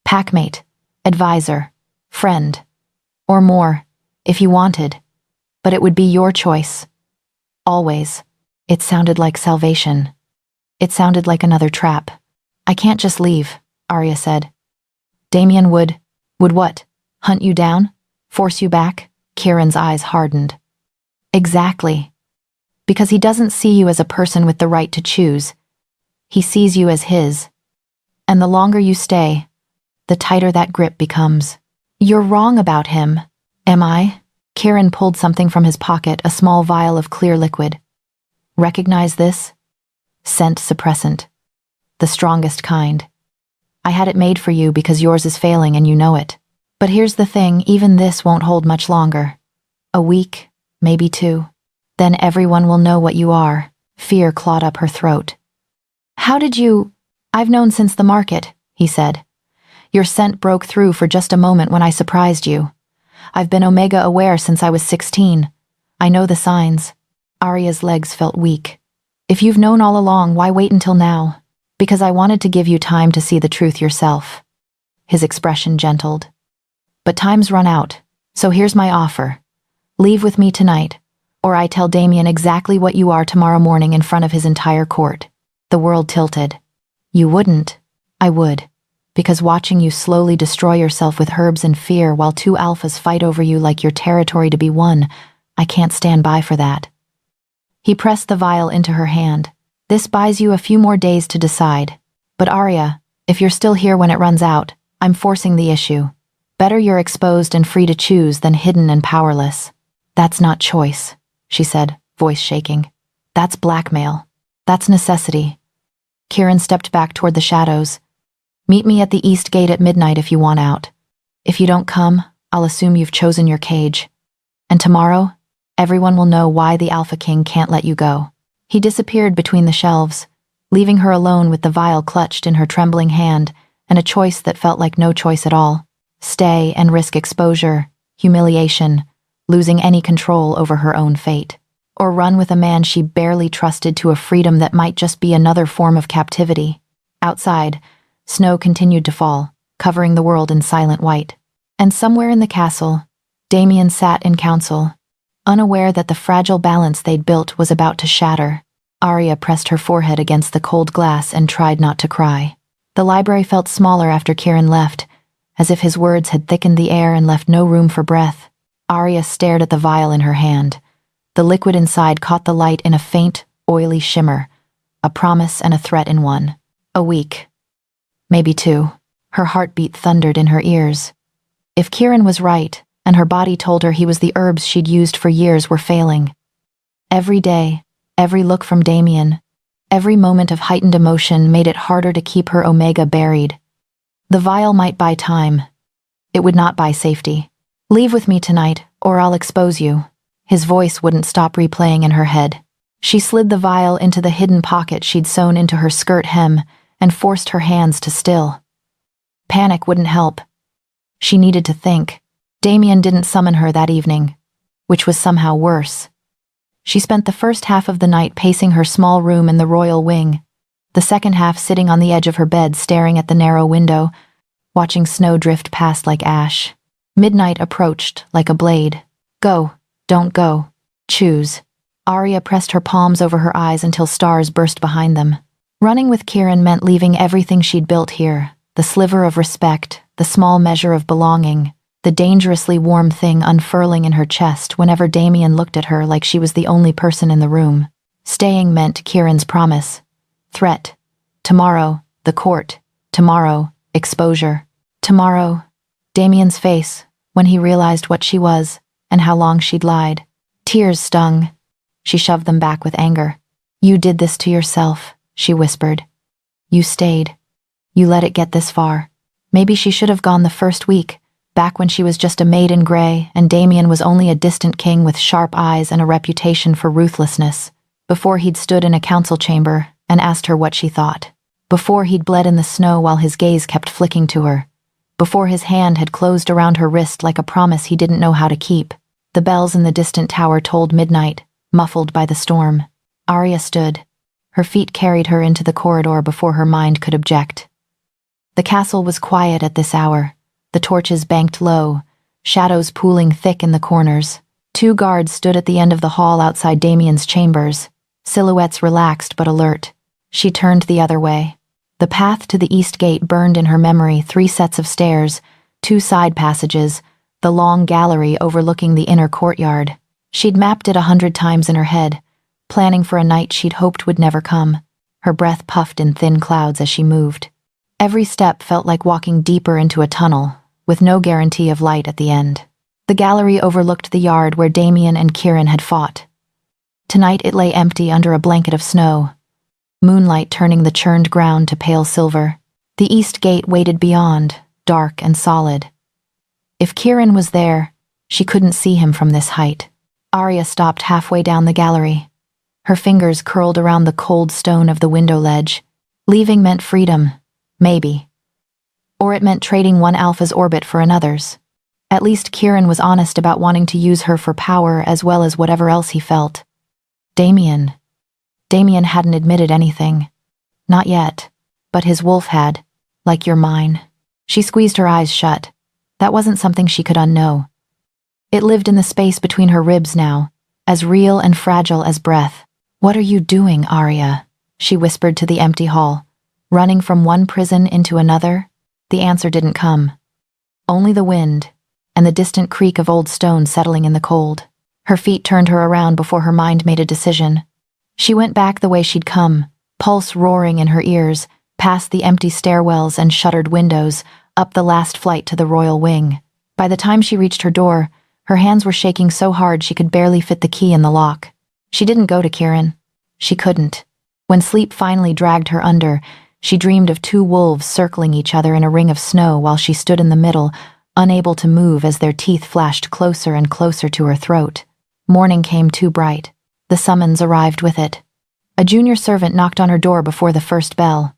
S1: Packmate, advisor, friend, or more, if you wanted. But it would be your choice. Always. It sounded like salvation. It sounded like another trap. I can't just leave, Arya said. Damian would what? Hunt you down? Force you back? Kieran's eyes hardened. Exactly. Because he doesn't see you as a person with the right to choose. He sees you as his. And the longer you stay, the tighter that grip becomes. You're wrong about him. Am I? Kieran pulled something from his pocket, a small vial of clear liquid. Recognize this? Scent suppressant. The strongest kind. I had it made for you because yours is failing and you know it. But here's the thing, even this won't hold much longer. A week, maybe 2. Then everyone will know what you are. Fear clawed up her throat. How did you... I've known since the market, he said. Your scent broke through for just a moment when I surprised you. I've been Omega aware since I was 16. I know the signs. Arya's legs felt weak. If you've known all along, why wait until now? Because I wanted to give you time to see the truth yourself. His expression gentled. But time's run out, so here's my offer. Leave with me tonight, or I tell Damian exactly what you are tomorrow morning in front of his entire court. The world tilted. You wouldn't. I would. Because watching you slowly destroy yourself with herbs and fear while 2 alphas fight over you like your territory to be won, I can't stand by for that. He pressed the vial into her hand. This buys you a few more days to decide. But Arya, if you're still here when it runs out, I'm forcing the issue. Better you're exposed and free to choose than hidden and powerless. That's not choice, she said, voice shaking. That's blackmail. That's necessity. Kieran stepped back toward the shadows. Meet me at the east gate at midnight if you want out. If you don't come, I'll assume you've chosen your cage. And tomorrow, everyone will know why the Alpha King can't let you go. He disappeared between the shelves, leaving her alone with the vial clutched in her trembling hand and a choice that felt like no choice at all. Stay and risk exposure, humiliation, losing any control over her own fate. Or run with a man she barely trusted to a freedom that might just be another form of captivity. Outside, snow continued to fall, covering the world in silent white. And somewhere in the castle, Damian sat in council, unaware that the fragile balance they'd built was about to shatter. Arya pressed her forehead against the cold glass and tried not to cry. The library felt smaller after Kieran left, as if his words had thickened the air and left no room for breath. Arya stared at the vial in her hand. The liquid inside caught the light in a faint, oily shimmer, a promise and a threat in one. A week. Maybe 2. Her heartbeat thundered in her ears. If Kieran was right, and her body told her he was the herbs she'd used for years were failing. Every day, every look from Damian, every moment of heightened emotion made it harder to keep her Omega buried. The vial might buy time. It would not buy safety. Leave with me tonight, or I'll expose you. His voice wouldn't stop replaying in her head. She slid the vial into the hidden pocket she'd sewn into her skirt hem and forced her hands to still. Panic wouldn't help. She needed to think. Damian didn't summon her that evening, which was somehow worse. She spent the first half of the night pacing her small room in the royal wing, the second half sitting on the edge of her bed staring at the narrow window, watching snow drift past like ash. Midnight approached like a blade. Go. Don't go. Choose. Arya pressed her palms over her eyes until stars burst behind them. Running with Kieran meant leaving everything she'd built here, the sliver of respect, the small measure of belonging, the dangerously warm thing unfurling in her chest whenever Damian looked at her like she was the only person in the room. Staying meant Kieran's promise. Threat. Tomorrow, the court. Tomorrow, exposure. Tomorrow, Damian's face, when he realized what she was and how long she'd lied. Tears stung. She shoved them back with anger. You did this to yourself, she whispered. You stayed. You let it get this far. Maybe she should have gone the first week, back when she was just a maid in gray and Damian was only a distant king with sharp eyes and a reputation for ruthlessness, before he'd stood in a council chamber and asked her what she thought, before he'd bled in the snow while his gaze kept flicking to her, before his hand had closed around her wrist like a promise he didn't know how to keep. The bells in the distant tower tolled midnight, muffled by the storm. Arya stood. Her feet carried her into the corridor before her mind could object. The castle was quiet at this hour, the torches banked low, shadows pooling thick in the corners. 2 guards stood at the end of the hall outside Damian's chambers, silhouettes relaxed but alert. She turned the other way. The path to the east gate burned in her memory, 3 sets of stairs, 2 side passages, the long gallery overlooking the inner courtyard. She'd mapped it 100 times in her head, planning for a night she'd hoped would never come. Her breath puffed in thin clouds as she moved. Every step felt like walking deeper into a tunnel, with no guarantee of light at the end. The gallery overlooked the yard where Damian and Kieran had fought. Tonight it lay empty under a blanket of snow, moonlight turning the churned ground to pale silver. The east gate waited beyond, dark and solid. If Kieran was there, she couldn't see him from this height. Arya stopped halfway down the gallery. Her fingers curled around the cold stone of the window ledge. Leaving meant freedom. Maybe. Or it meant trading one alpha's orbit for another's. At least Kieran was honest about wanting to use her for power as well as whatever else he felt. Damian hadn't admitted anything. Not yet. But his wolf had. Like you're mine. She squeezed her eyes shut. That wasn't something she could unknow. It lived in the space between her ribs now, as real and fragile as breath. What are you doing, Arya? She whispered to the empty hall. Running from one prison into another? The answer didn't come. Only the wind, and the distant creak of old stone settling in the cold. Her feet turned her around before her mind made a decision. She went back the way she'd come, pulse roaring in her ears, past the empty stairwells and shuttered windows, up the last flight to the royal wing. By the time she reached her door, her hands were shaking so hard she could barely fit the key in the lock. She didn't go to Kieran. She couldn't. When sleep finally dragged her under, she dreamed of 2 wolves circling each other in a ring of snow while she stood in the middle, unable to move as their teeth flashed closer and closer to her throat. Morning came too bright. The summons arrived with it. A junior servant knocked on her door before the first bell.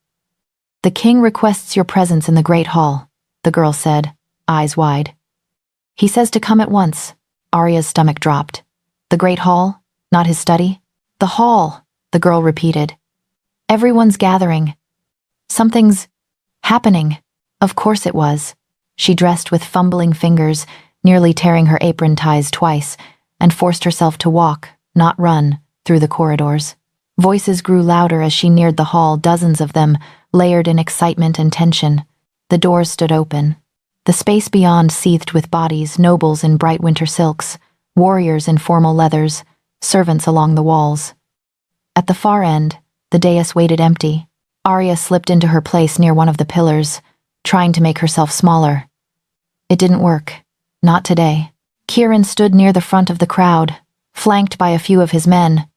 S1: The king requests your presence in the great hall, the girl said, eyes wide. He says to come at once. Arya's stomach dropped. The great hall? Not his study? The hall, the girl repeated. Everyone's gathering. Something's happening. Of course it was. She dressed with fumbling fingers, nearly tearing her apron ties twice, and forced herself to walk, not run, through the corridors. Voices grew louder as she neared the hall, dozens of them, layered in excitement and tension. The doors stood open. The space beyond seethed with bodies, nobles in bright winter silks, warriors in formal leathers, servants along the walls. At the far end, the dais waited empty. Arya slipped into her place near one of the pillars, trying to make herself smaller. It didn't work. Not today. Kieran stood near the front of the crowd, flanked by a few of his men.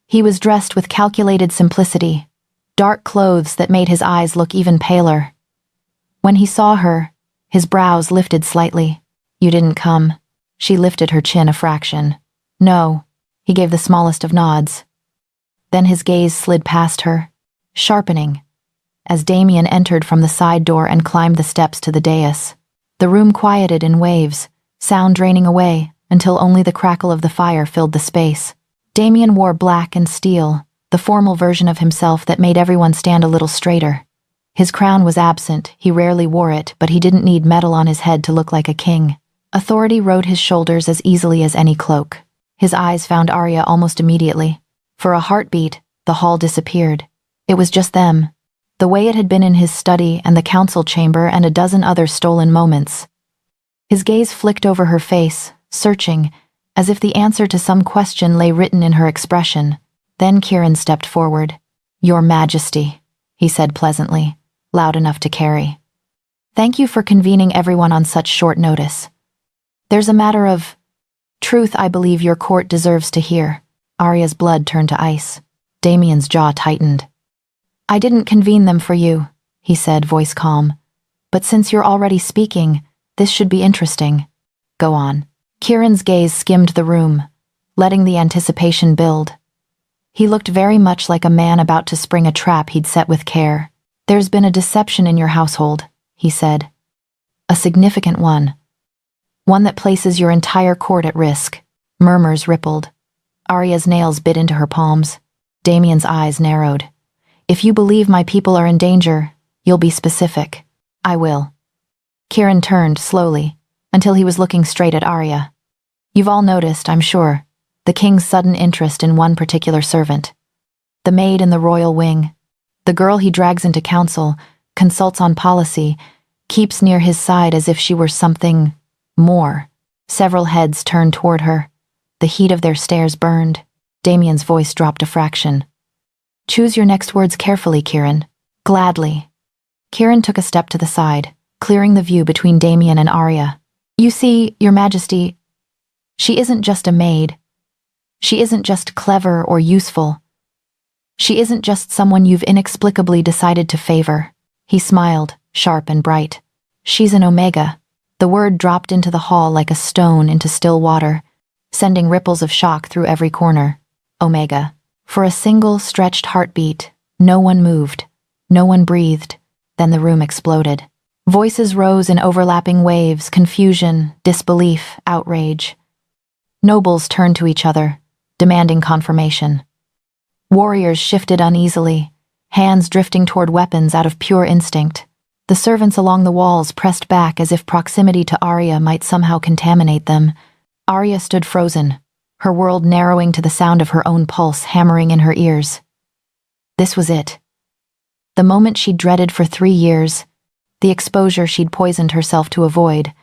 S1: He was dressed with calculated simplicity, dark clothes that made his eyes look even paler. When he saw her, his brows lifted slightly. You didn't come. She lifted her chin a fraction. No. He gave the smallest of nods. Then his gaze slid past her, sharpening, as Damian entered from the side door and climbed the steps to the dais. The room quieted in waves, sound draining away until only the crackle of the fire filled the space. Damian wore black and steel, the formal version of himself that made everyone stand a little straighter. His crown was absent, he rarely wore it, but he didn't need metal on his head to look like a king. Authority rode his shoulders as easily as any cloak. His eyes found Arya almost immediately. For a heartbeat, the hall disappeared. It was just them, the way it had been in his study and the council chamber and a dozen other stolen moments. His gaze flicked over her face, searching, as if the answer to some question lay written in her expression. Then Kieran stepped forward. Your Majesty, he said pleasantly, loud enough to carry. Thank you for convening everyone on such short notice. There's a matter of truth I believe your court deserves to hear." Arya's blood turned to ice. Damian's jaw tightened. "I didn't convene them for you," he said, voice calm. "But since you're already speaking, this should be interesting. Go on." Kieran's gaze skimmed the room, letting the anticipation build. He looked very much like a man about to spring a trap he'd set with care. "There's been a deception in your household," he said. "A significant one. One that places your entire court at risk." Murmurs rippled. Arya's nails bit into her palms. Damian's eyes narrowed. "If you believe my people are in danger, you'll be specific." "I will." Kieran turned slowly, until he was looking straight at Arya. "You've all noticed, I'm sure, the king's sudden interest in one particular servant. The maid in the royal wing. The girl he drags into council, consults on policy, keeps near his side as if she were something more." Several heads turned toward her. The heat of their stares burned. Damian's voice dropped a fraction. "Choose your next words carefully, Kieran." "Gladly." Kieran took a step to the side, clearing the view between Damian and Arya. "You see, Your Majesty, she isn't just a maid. She isn't just clever or useful. She isn't just someone you've inexplicably decided to favor." He smiled, sharp and bright. "She's an Omega." The word dropped into the hall like a stone into still water, sending ripples of shock through every corner. Omega. For a single, stretched heartbeat, no one moved, no one breathed. Then the room exploded. Voices rose in overlapping waves, confusion, disbelief, outrage. Nobles turned to each other, demanding confirmation. Warriors shifted uneasily, hands drifting toward weapons out of pure instinct. The servants along the walls pressed back as if proximity to Arya might somehow contaminate them. Arya stood frozen, her world narrowing to the sound of her own pulse hammering in her ears. This was it. The moment she'd dreaded for 3 years, the exposure she'd poisoned herself to avoid,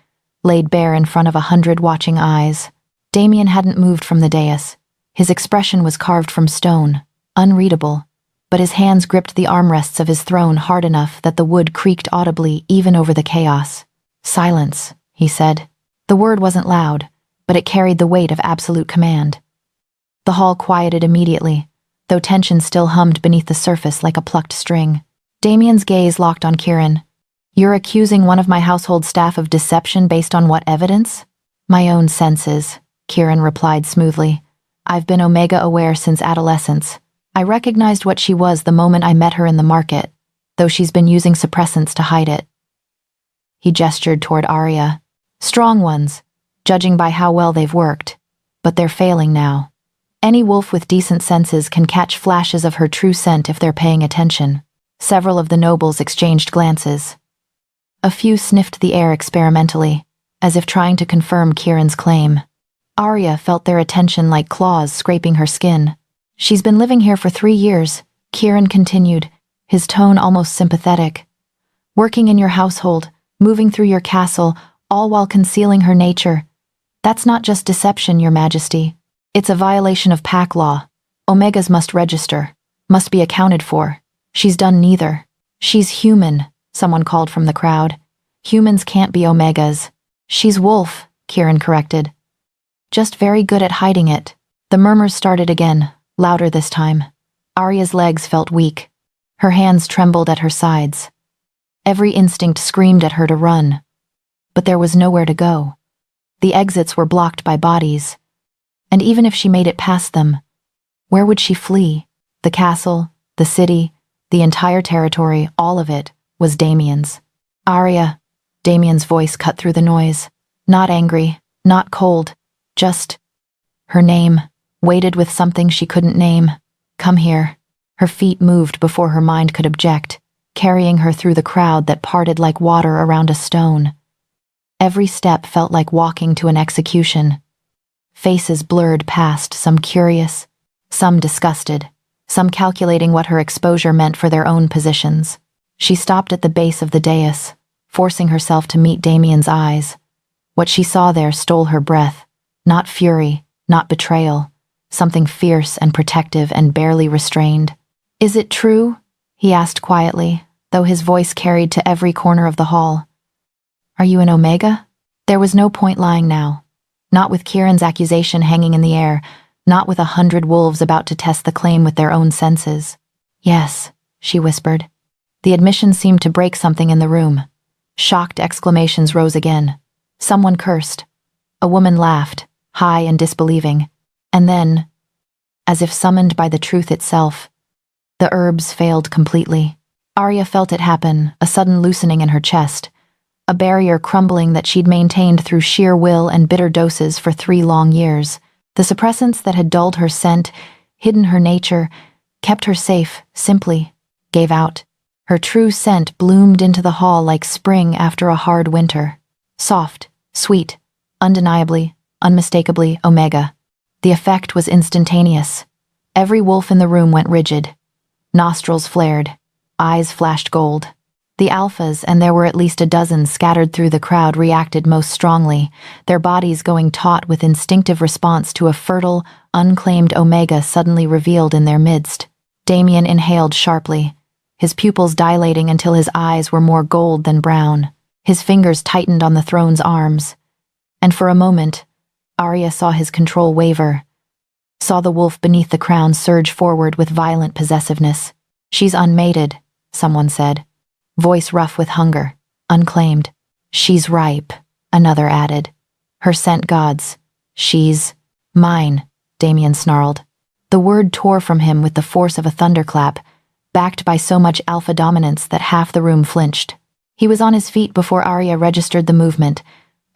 S1: laid bare in front of 100 watching eyes. Damian hadn't moved from the dais. His expression was carved from stone, unreadable, but his hands gripped the armrests of his throne hard enough that the wood creaked audibly even over the chaos. "Silence," he said. The word wasn't loud, but it carried the weight of absolute command. The hall quieted immediately, though tension still hummed beneath the surface like a plucked string. Damian's gaze locked on Kieran. "You're accusing one of my household staff of deception based on what evidence?" "My own senses," Kieran replied smoothly. "I've been Omega aware since adolescence. I recognized what she was the moment I met her in the market, though she's been using suppressants to hide it." He gestured toward Arya. "Strong ones, judging by how well they've worked, but they're failing now. Any wolf with decent senses can catch flashes of her true scent if they're paying attention." Several of the nobles exchanged glances. A few sniffed the air experimentally, as if trying to confirm Kieran's claim. Arya felt their attention like claws scraping her skin. "She's been living here for 3 years, Kieran continued, his tone almost sympathetic. "Working in your household, moving through your castle, all while concealing her nature. That's not just deception, Your Majesty. It's a violation of pack law. Omegas must register, must be accounted for. She's done neither." "She's human," someone called from the crowd. "Humans can't be Omegas." "She's wolf," Kieran corrected. "Just very good at hiding it." The murmurs started again, louder this time. Arya's legs felt weak. Her hands trembled at her sides. Every instinct screamed at her to run. But there was nowhere to go. The exits were blocked by bodies. And even if she made it past them, where would she flee? The castle, the city, the entire territory, all of it, was Damian's. "Arya," Damian's voice cut through the noise. Not angry, not cold, just her name, weighted with something she couldn't name. "Come here." Her feet moved before her mind could object, carrying her through the crowd that parted like water around a stone. Every step felt like walking to an execution. Faces blurred past, some curious, some disgusted, some calculating what her exposure meant for their own positions. She stopped at the base of the dais, forcing herself to meet Damian's eyes. What she saw there stole her breath. Not fury, not betrayal, something fierce and protective and barely restrained. "Is it true?" he asked quietly, though his voice carried to every corner of the hall. Are you an Omega? There was no point lying now. Not with Kieran's accusation hanging in the air, not with 100 wolves about to test the claim with their own senses. Yes, she whispered. The admission seemed to break something in the room. Shocked exclamations rose again. Someone cursed. A woman laughed, high and disbelieving. And then, as if summoned by the truth itself, the herbs failed completely. Arya felt it happen, a sudden loosening in her chest, a barrier crumbling that she'd maintained through sheer will and bitter doses for 3 long years. The suppressants that had dulled her scent, hidden her nature, kept her safe, simply gave out. Her true scent bloomed into the hall like spring after a hard winter. Soft, sweet, undeniably, unmistakably Omega. The effect was instantaneous. Every wolf in the room went rigid. Nostrils flared. Eyes flashed gold. The alphas, and there were at least a dozen scattered through the crowd, reacted most strongly, their bodies going taut with instinctive response to a fertile, unclaimed Omega suddenly revealed in their midst. Damian inhaled sharply, his pupils dilating until his eyes were more gold than brown. His fingers tightened on the throne's arms. And for a moment, Arya saw his control waver, saw the wolf beneath the crown surge forward with violent possessiveness. She's unmated, someone said, voice rough with hunger, unclaimed. She's ripe, another added. Her scent gods. She's mine, Damian snarled. The word tore from him with the force of a thunderclap, backed by so much alpha dominance that half the room flinched. He was on his feet before Arya registered the movement,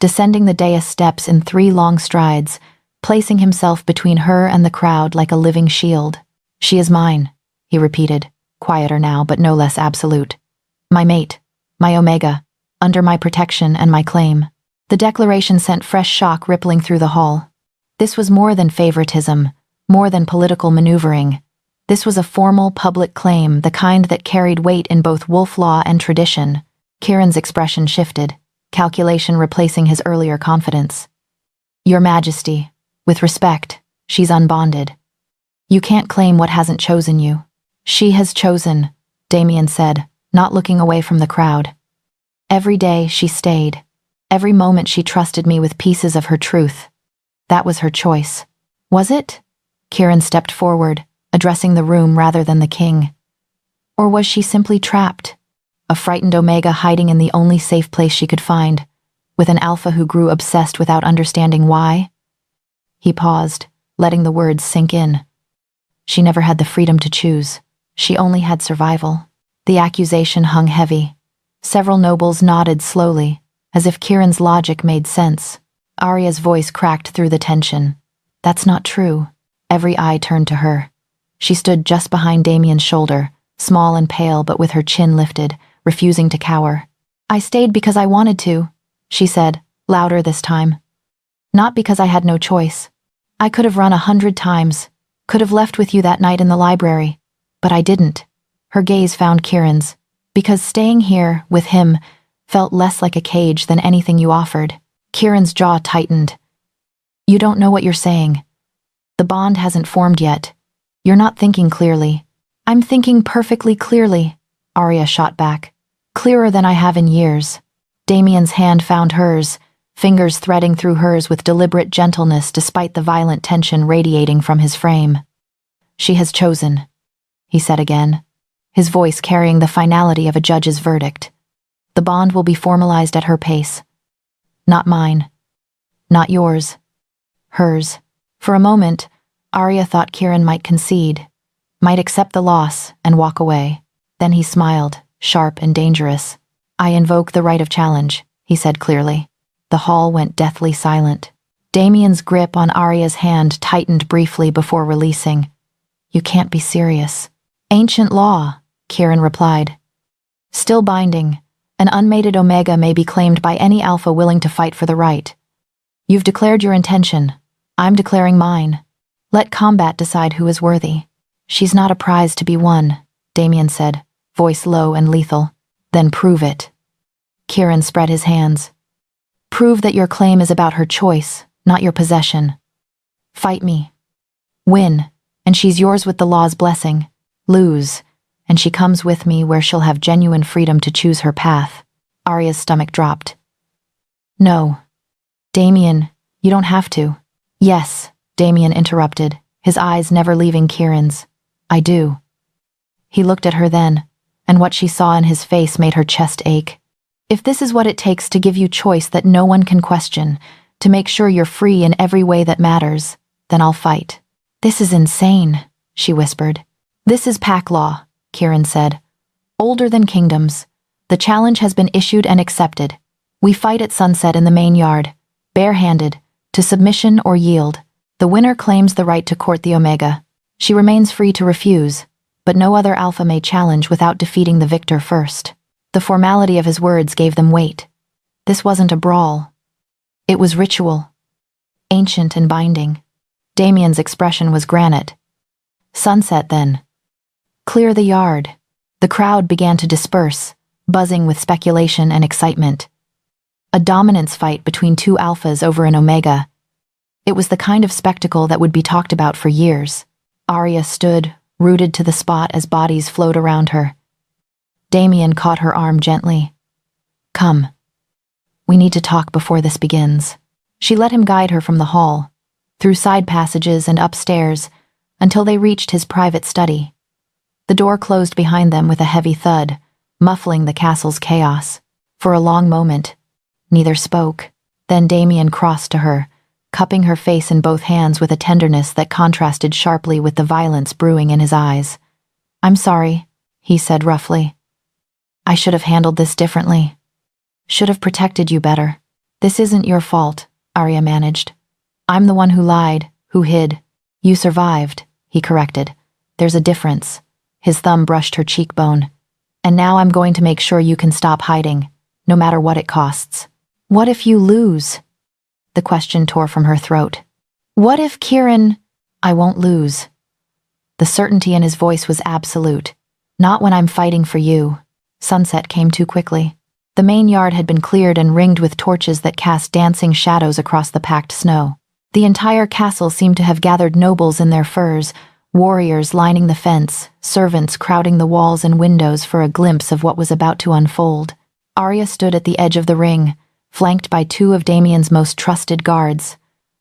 S1: descending the dais steps in 3 long strides, placing himself between her and the crowd like a living shield. She is mine, he repeated, quieter now but no less absolute. My mate, my Omega, under my protection and my claim. The declaration sent fresh shock rippling through the hall. This was more than favoritism, more than political maneuvering. This was a formal public claim, the kind that carried weight in both wolf law and tradition. Kieran's expression shifted, calculation replacing his earlier confidence. Your Majesty, with respect, she's unbonded. You can't claim what hasn't chosen you. She has chosen, Damian said, not looking away from the crowd. Every day she stayed. Every moment she trusted me with pieces of her truth. That was her choice. Was it? Kieran stepped forward, addressing the room rather than the king. Or was she simply trapped? A frightened Omega hiding in the only safe place she could find, with an alpha who grew obsessed without understanding why? He paused, letting the words sink in. She never had the freedom to choose. She only had survival. The accusation hung heavy. Several nobles nodded slowly, as if Kieran's logic made sense. Arya's voice cracked through the tension. That's not true. Every eye turned to her. She stood just behind Damian's shoulder, small and pale but with her chin lifted, refusing to cower. I stayed because I wanted to, she said, louder this time. Not because I had no choice. I could have run 100 times, could have left with you that night in the library, but I didn't. Her gaze found Kieran's, because staying here, with him, felt less like a cage than anything you offered. Kieran's jaw tightened. You don't know what you're saying. The bond hasn't formed yet. You're not thinking clearly. I'm thinking perfectly clearly, Arya shot back. Clearer than I have in years. Damian's hand found hers, fingers threading through hers with deliberate gentleness despite the violent tension radiating from his frame. She has chosen, he said again, his voice carrying the finality of a judge's verdict. The bond will be formalized at her pace. Not mine. Not yours. Hers. For a moment, Arya thought Kieran might concede, might accept the loss and walk away. Then he smiled, sharp and dangerous. I invoke the right of challenge, he said clearly. The hall went deathly silent. Damian's grip on Arya's hand tightened briefly before releasing. You can't be serious. Ancient law, Kieran replied. Still binding. An unmated Omega may be claimed by any alpha willing to fight for the right. You've declared your intention. I'm declaring mine. Let combat decide who is worthy. She's not a prize to be won, Damian said, voice low and lethal. Then prove it. Kieran spread his hands. Prove that your claim is about her choice, not your possession. Fight me. Win, and she's yours with the law's blessing. Lose, and she comes with me where she'll have genuine freedom to choose her path. Arya's stomach dropped. No. Damian, you don't have to. Yes, Damian interrupted, his eyes never leaving Kieran's. I do. He looked at her then, and what she saw in his face made her chest ache. If this is what it takes to give you choice that no one can question, to make sure you're free in every way that matters, then I'll fight. This is insane, she whispered. This is pack law, Kieran said. Older than kingdoms. The challenge has been issued and accepted. We fight at sunset in the main yard, barehanded, to submission or yield. The winner claims the right to court the Omega. She remains free to refuse, but no other alpha may challenge without defeating the victor first. The formality of his words gave them weight. This wasn't a brawl. It was ritual. Ancient and binding. Damian's expression was granite. Sunset, then. Clear the yard. The crowd began to disperse, buzzing with speculation and excitement. A dominance fight between two alphas over an Omega. It was the kind of spectacle that would be talked about for years. Arya stood, rooted to the spot as bodies flowed around her. Damian caught her arm gently. Come. We need to talk before this begins. She let him guide her from the hall, through side passages and upstairs, until they reached his private study. The door closed behind them with a heavy thud, muffling the castle's chaos. For a long moment, neither spoke. Then Damian crossed to her, cupping her face in both hands with a tenderness that contrasted sharply with the violence brewing in his eyes. I'm sorry, he said roughly. I should have handled this differently. Should have protected you better. This isn't your fault, Arya managed. I'm the one who lied, who hid. You survived, he corrected. There's a difference. His thumb brushed her cheekbone. And now I'm going to make sure you can stop hiding, no matter what it costs. What if you lose? The question tore from her throat. What if Kieran... I won't lose. The certainty in his voice was absolute. Not when I'm fighting for you. Sunset came too quickly. The main yard had been cleared and ringed with torches that cast dancing shadows across the packed snow. The entire castle seemed to have gathered nobles in their furs, warriors lining the fence, servants crowding the walls and windows for a glimpse of what was about to unfold. Arya stood at the edge of the ring, flanked by two of Damian's most trusted guards,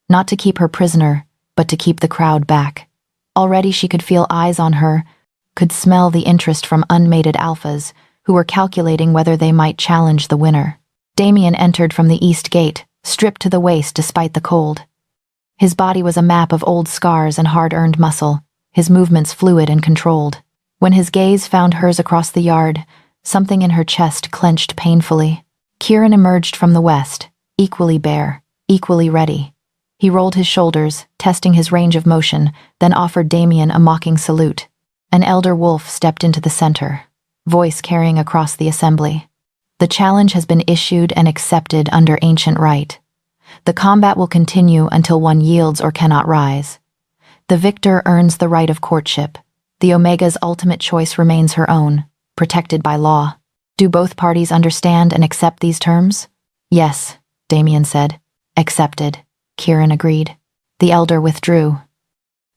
S1: not to keep her prisoner, but to keep the crowd back. Already she could feel eyes on her, could smell the interest from unmated alphas, who were calculating whether they might challenge the winner. Damian entered from the east gate, stripped to the waist despite the cold. His body was a map of old scars and hard-earned muscle, his movements fluid and controlled. When his gaze found hers across the yard, something in her chest clenched painfully. Kieran emerged from the west, equally bare, equally ready. He rolled his shoulders, testing his range of motion, then offered Damian a mocking salute. An elder wolf stepped into the center, voice carrying across the assembly. The challenge has been issued and accepted under ancient right. The combat will continue until one yields or cannot rise. The victor earns the right of courtship. The Omega's ultimate choice remains her own, protected by law. Do both parties understand and accept these terms? Yes, Damian said. Accepted, Kieran agreed. The elder withdrew.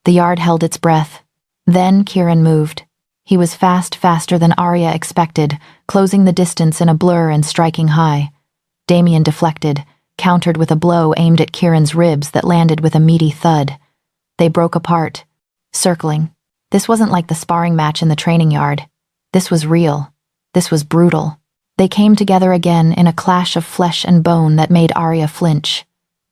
S1: The yard held its breath. Then Kieran moved. He was faster than Arya expected, closing the distance in a blur and striking high. Damian deflected, countered with a blow aimed at Kieran's ribs that landed with a meaty thud. They broke apart, circling. This wasn't like the sparring match in the training yard. This was real. This was brutal. They came together again in a clash of flesh and bone that made Arya flinch.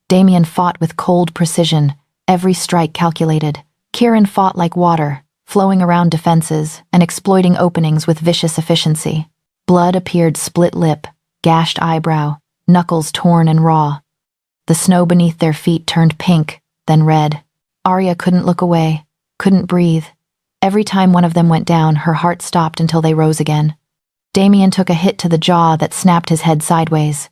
S1: Damian fought with cold precision, every strike calculated. Kieran fought like water, flowing around defenses and exploiting openings with vicious efficiency. Blood appeared split lip, gashed eyebrow, knuckles torn and raw. The snow beneath their feet turned pink, then red. Arya couldn't look away, couldn't breathe. Every time one of them went down, her heart stopped until they rose again. Damian took a hit to the jaw that snapped his head sideways.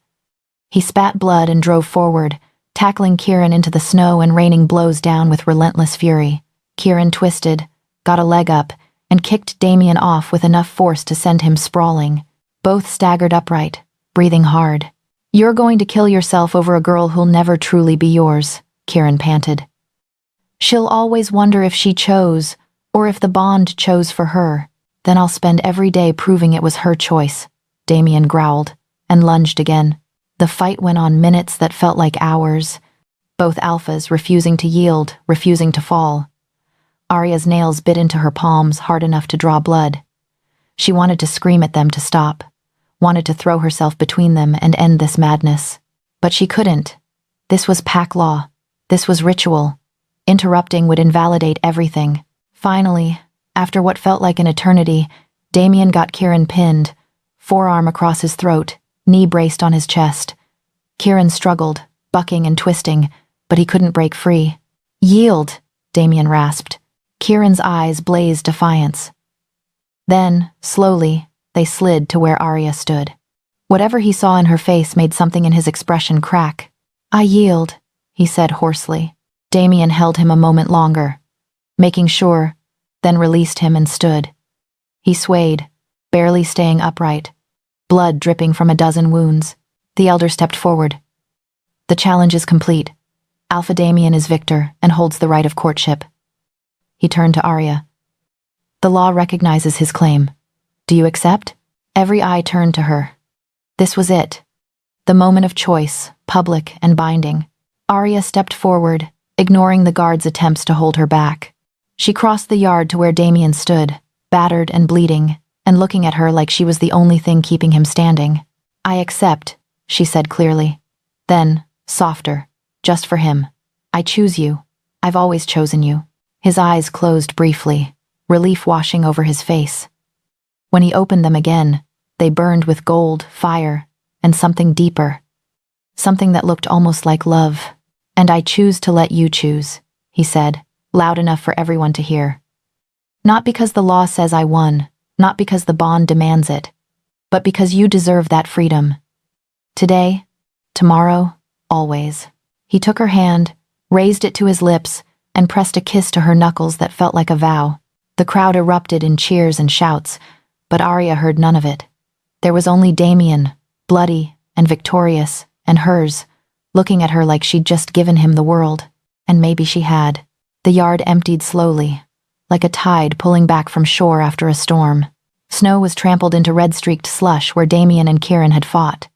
S1: He spat blood and drove forward, tackling Kieran into the snow and raining blows down with relentless fury. Kieran twisted, got a leg up, and kicked Damian off with enough force to send him sprawling. Both staggered upright, breathing hard. You're going to kill yourself over a girl who'll never truly be yours, Kieran panted. She'll always wonder if she chose, or if the bond chose for her. Then I'll spend every day proving it was her choice, Damian growled, and lunged again. The fight went on minutes that felt like hours, both alphas refusing to yield, refusing to fall. Arya's nails bit into her palms hard enough to draw blood. She wanted to scream at them to stop, wanted to throw herself between them and end this madness. But she couldn't. This was pack law. This was ritual. Interrupting would invalidate everything. Finally, after what felt like an eternity, Damian got Kieran pinned, forearm across his throat, knee braced on his chest. Kieran struggled, bucking and twisting, but he couldn't break free. "Yield," Damian rasped. Kieran's eyes blazed defiance. Then, slowly, they slid to where Arya stood. Whatever he saw in her face made something in his expression crack. "I yield," he said hoarsely. Damian held him a moment longer, making sure, then released him and stood. He swayed, barely staying upright, blood dripping from a dozen wounds. The elder stepped forward. "The challenge is complete. Alpha Damian is victor and holds the right of courtship." He turned to Arya. "The law recognizes his claim. Do you accept?" Every eye turned to her. This was it. The moment of choice, public and binding. Arya stepped forward, ignoring the guard's attempts to hold her back. She crossed the yard to where Damian stood, battered and bleeding, and looking at her like she was the only thing keeping him standing. "I accept," she said clearly. Then, softer, "just for him. I choose you. I've always chosen you." His eyes closed briefly, relief washing over his face. When he opened them again, they burned with gold, fire, and something deeper. Something that looked almost like love. "And I choose to let you choose," he said, loud enough for everyone to hear. "Not because the law says I won, not because the bond demands it, but because you deserve that freedom. Today, tomorrow, always." He took her hand, raised it to his lips, and pressed a kiss to her knuckles that felt like a vow. The crowd erupted in cheers and shouts, but Arya heard none of it. There was only Damian, bloody and victorious, and hers, looking at her like she'd just given him the world, and maybe she had. The yard emptied slowly, like a tide pulling back from shore after a storm. Snow was trampled into red-streaked slush where Damian and Kieran had fought.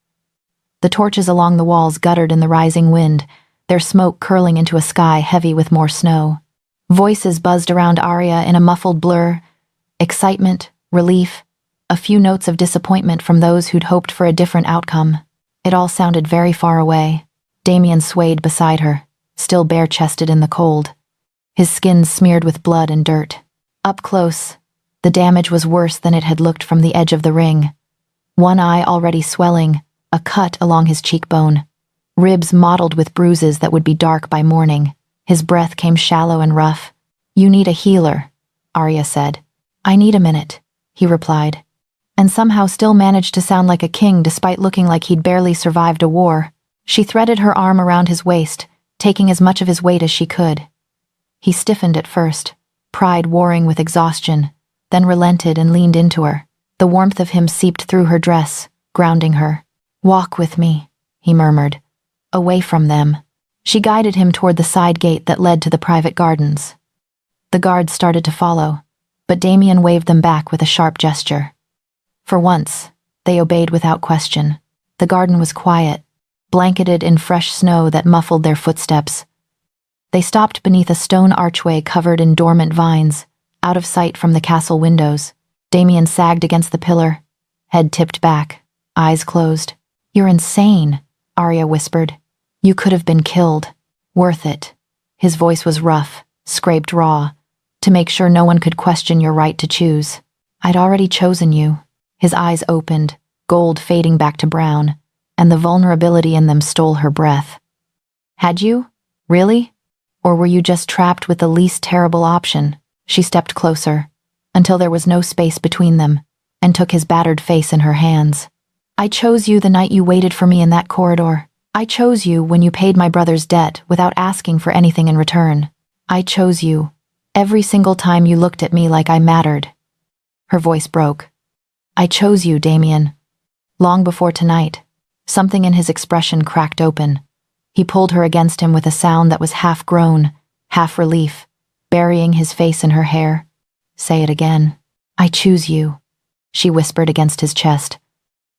S1: The torches along the walls guttered in the rising wind, their smoke curling into a sky heavy with more snow. Voices buzzed around Arya in a muffled blur, excitement, relief, a few notes of disappointment from those who'd hoped for a different outcome. It all sounded very far away. Damian swayed beside her, still bare-chested in the cold, his skin smeared with blood and dirt. Up close, the damage was worse than it had looked from the edge of the ring. One eye already swelling, a cut along his cheekbone, ribs mottled with bruises that would be dark by morning. His breath came shallow and rough. "You need a healer," Arya said. "I need a minute," he replied, and somehow still managed to sound like a king despite looking like he'd barely survived a war. She threaded her arm around his waist, taking as much of his weight as she could. He stiffened at first, pride warring with exhaustion, then relented and leaned into her. The warmth of him seeped through her dress, grounding her. "Walk with me," he murmured. "Away from them." She guided him toward the side gate that led to the private gardens. The guards started to follow, but Damian waved them back with a sharp gesture. For once, they obeyed without question. The garden was quiet, blanketed in fresh snow that muffled their footsteps. They stopped beneath a stone archway covered in dormant vines, out of sight from the castle windows. Damian sagged against the pillar, head tipped back, eyes closed. "You're insane," Arya whispered. "You could have been killed. Worth it." His voice was rough, scraped raw, to make sure no one could question your right to choose. "I'd already chosen you." His eyes opened, gold fading back to brown, and the vulnerability in them stole her breath. "Had you? Really? Or were you just trapped with the least terrible option?" She stepped closer, until there was no space between them, and took his battered face in her hands. "I chose you the night you waited for me in that corridor. I chose you when you paid my brother's debt without asking for anything in return. I chose you every single time you looked at me like I mattered." Her voice broke. "I chose you, Damian. Long before tonight." Something in his expression cracked open. He pulled her against him with a sound that was half groan, half relief, burying his face in her hair. "Say it again." "I choose you," she whispered against his chest.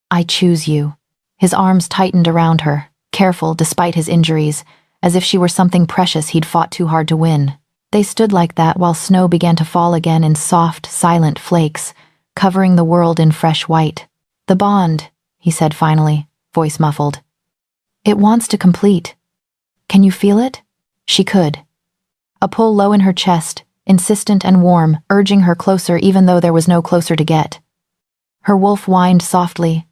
S1: "I choose you." His arms tightened around her, careful despite his injuries, as if she were something precious he'd fought too hard to win. They stood like that while snow began to fall again in soft, silent flakes, covering the world in fresh white. "The bond," he said finally, voice muffled. "It wants to complete. Can you feel it?" She could. A pull low in her chest, insistent and warm, urging her closer even though there was no closer to get. Her wolf whined softly,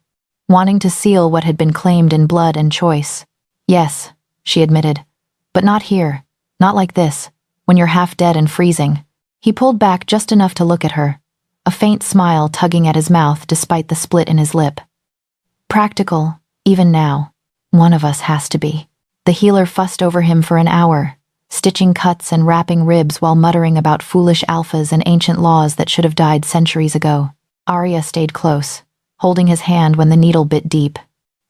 S1: wanting to seal what had been claimed in blood and choice. "Yes," she admitted, "but not here, not like this, when you're half dead and freezing." He pulled back just enough to look at her, a faint smile tugging at his mouth despite the split in his lip. "Practical, even now. One of us has to be." The healer fussed over him for an hour, stitching cuts and wrapping ribs while muttering about foolish alphas and ancient laws that should have died centuries ago. Arya stayed close, holding his hand when the needle bit deep,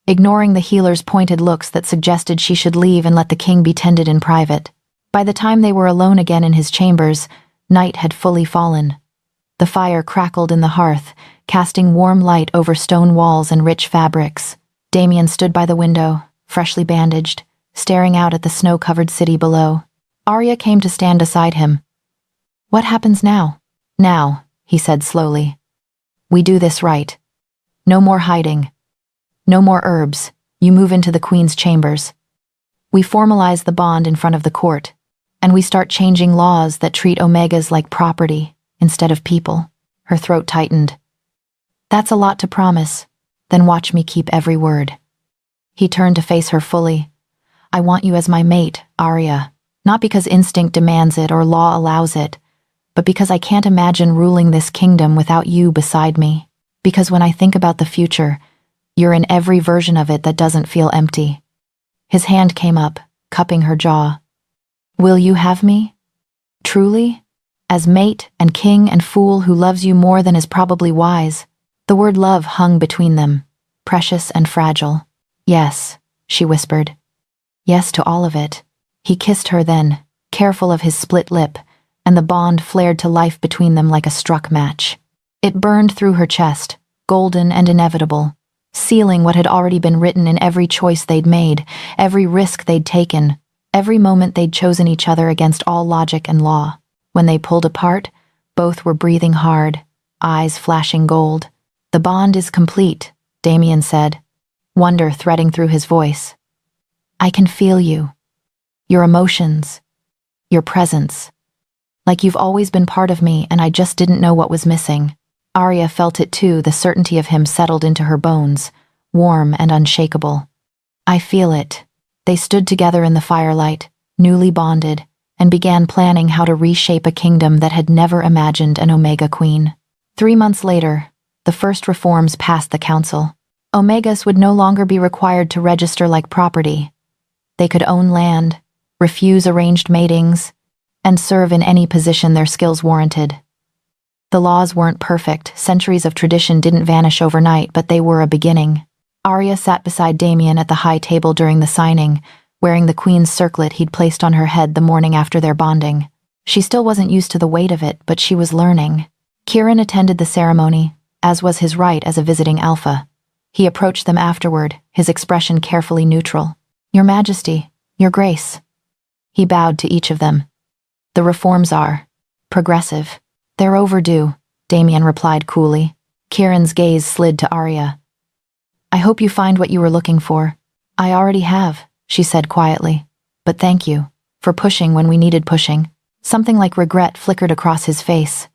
S1: ignoring the healer's pointed looks that suggested she should leave and let the king be tended in private. By the time they were alone again in his chambers, night had fully fallen. The fire crackled in the hearth, casting warm light over stone walls and rich fabrics. Damian stood by the window, freshly bandaged, staring out at the snow-covered city below. Arya came to stand beside him. "What happens now?" "Now," he said slowly. "We do this right. No more hiding. No more herbs. You move into the Queen's chambers. We formalize the bond in front of the court, and we start changing laws that treat Omegas like property instead of people." Her throat tightened. "That's a lot to promise. Then watch me keep every word." He turned to face her fully. "I want you as my mate, Arya, not because instinct demands it or law allows it, but because I can't imagine ruling this kingdom without you beside me. Because when I think about the future, you're in every version of it that doesn't feel empty." His hand came up, cupping her jaw. "Will you have me? Truly? As mate and king and fool who loves you more than is probably wise?" The word love hung between them, precious and fragile. "Yes," she whispered. "Yes to all of it." He kissed her then, careful of his split lip, and the bond flared to life between them like a struck match. It burned through her chest, golden and inevitable, sealing what had already been written in every choice they'd made, every risk they'd taken, every moment they'd chosen each other against all logic and law. When they pulled apart, both were breathing hard, eyes flashing gold. "The bond is complete," Damian said, wonder threading through his voice. "I can feel you. Your emotions. Your presence. Like you've always been part of me and I just didn't know what was missing." Arya felt it too, the certainty of him settled into her bones, warm and unshakable. "I feel it." They stood together in the firelight, newly bonded, and began planning how to reshape a kingdom that had never imagined an Omega Queen. 3 months later, the first reforms passed the council. Omegas would no longer be required to register like property. They could own land, refuse arranged matings, and serve in any position their skills warranted. The laws weren't perfect, centuries of tradition didn't vanish overnight, but they were a beginning. Arya sat beside Damian at the high table during the signing, wearing the Queen's circlet he'd placed on her head the morning after their bonding. She still wasn't used to the weight of it, but she was learning. Kieran attended the ceremony, as was his right as a visiting alpha. He approached them afterward, his expression carefully neutral. "Your Majesty, Your Grace." He bowed to each of them. "The reforms are progressive. They're overdue," Damian replied coolly. Kieran's gaze slid to Arya. "I hope you find what you were looking for." "I already have," she said quietly. "But thank you, for pushing when we needed pushing." Something like regret flickered across his face.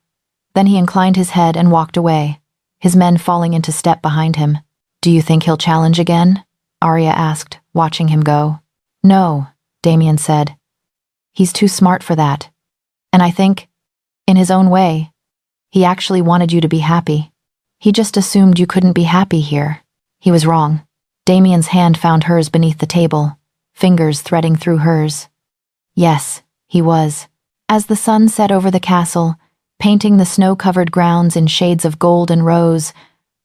S1: Then he inclined his head and walked away, his men falling into step behind him. "Do you think he'll challenge again?" Arya asked, watching him go. "No," Damian said. "He's too smart for that. And I think, in his own way, he actually wanted you to be happy. He just assumed you couldn't be happy here." He was wrong. Damian's hand found hers beneath the table, fingers threading through hers. Yes, he was. As the sun set over the castle, painting the snow-covered grounds in shades of gold and rose,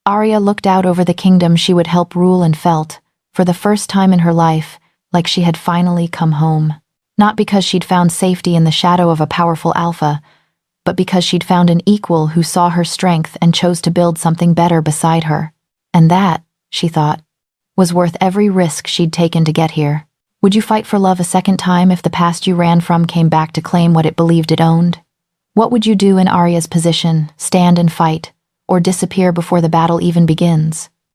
S1: Arya looked out over the kingdom she would help rule and felt, for the first time in her life, like she had finally come home. Not because she'd found safety in the shadow of a powerful alpha, but because she'd found an equal who saw her strength and chose to build something better beside her. And that, she thought, was worth every risk she'd taken to get here. Would you fight for love a second time if the past you ran from came back to claim what it believed it owned? What would you do in Arya's position, stand and fight, or disappear before the battle even begins?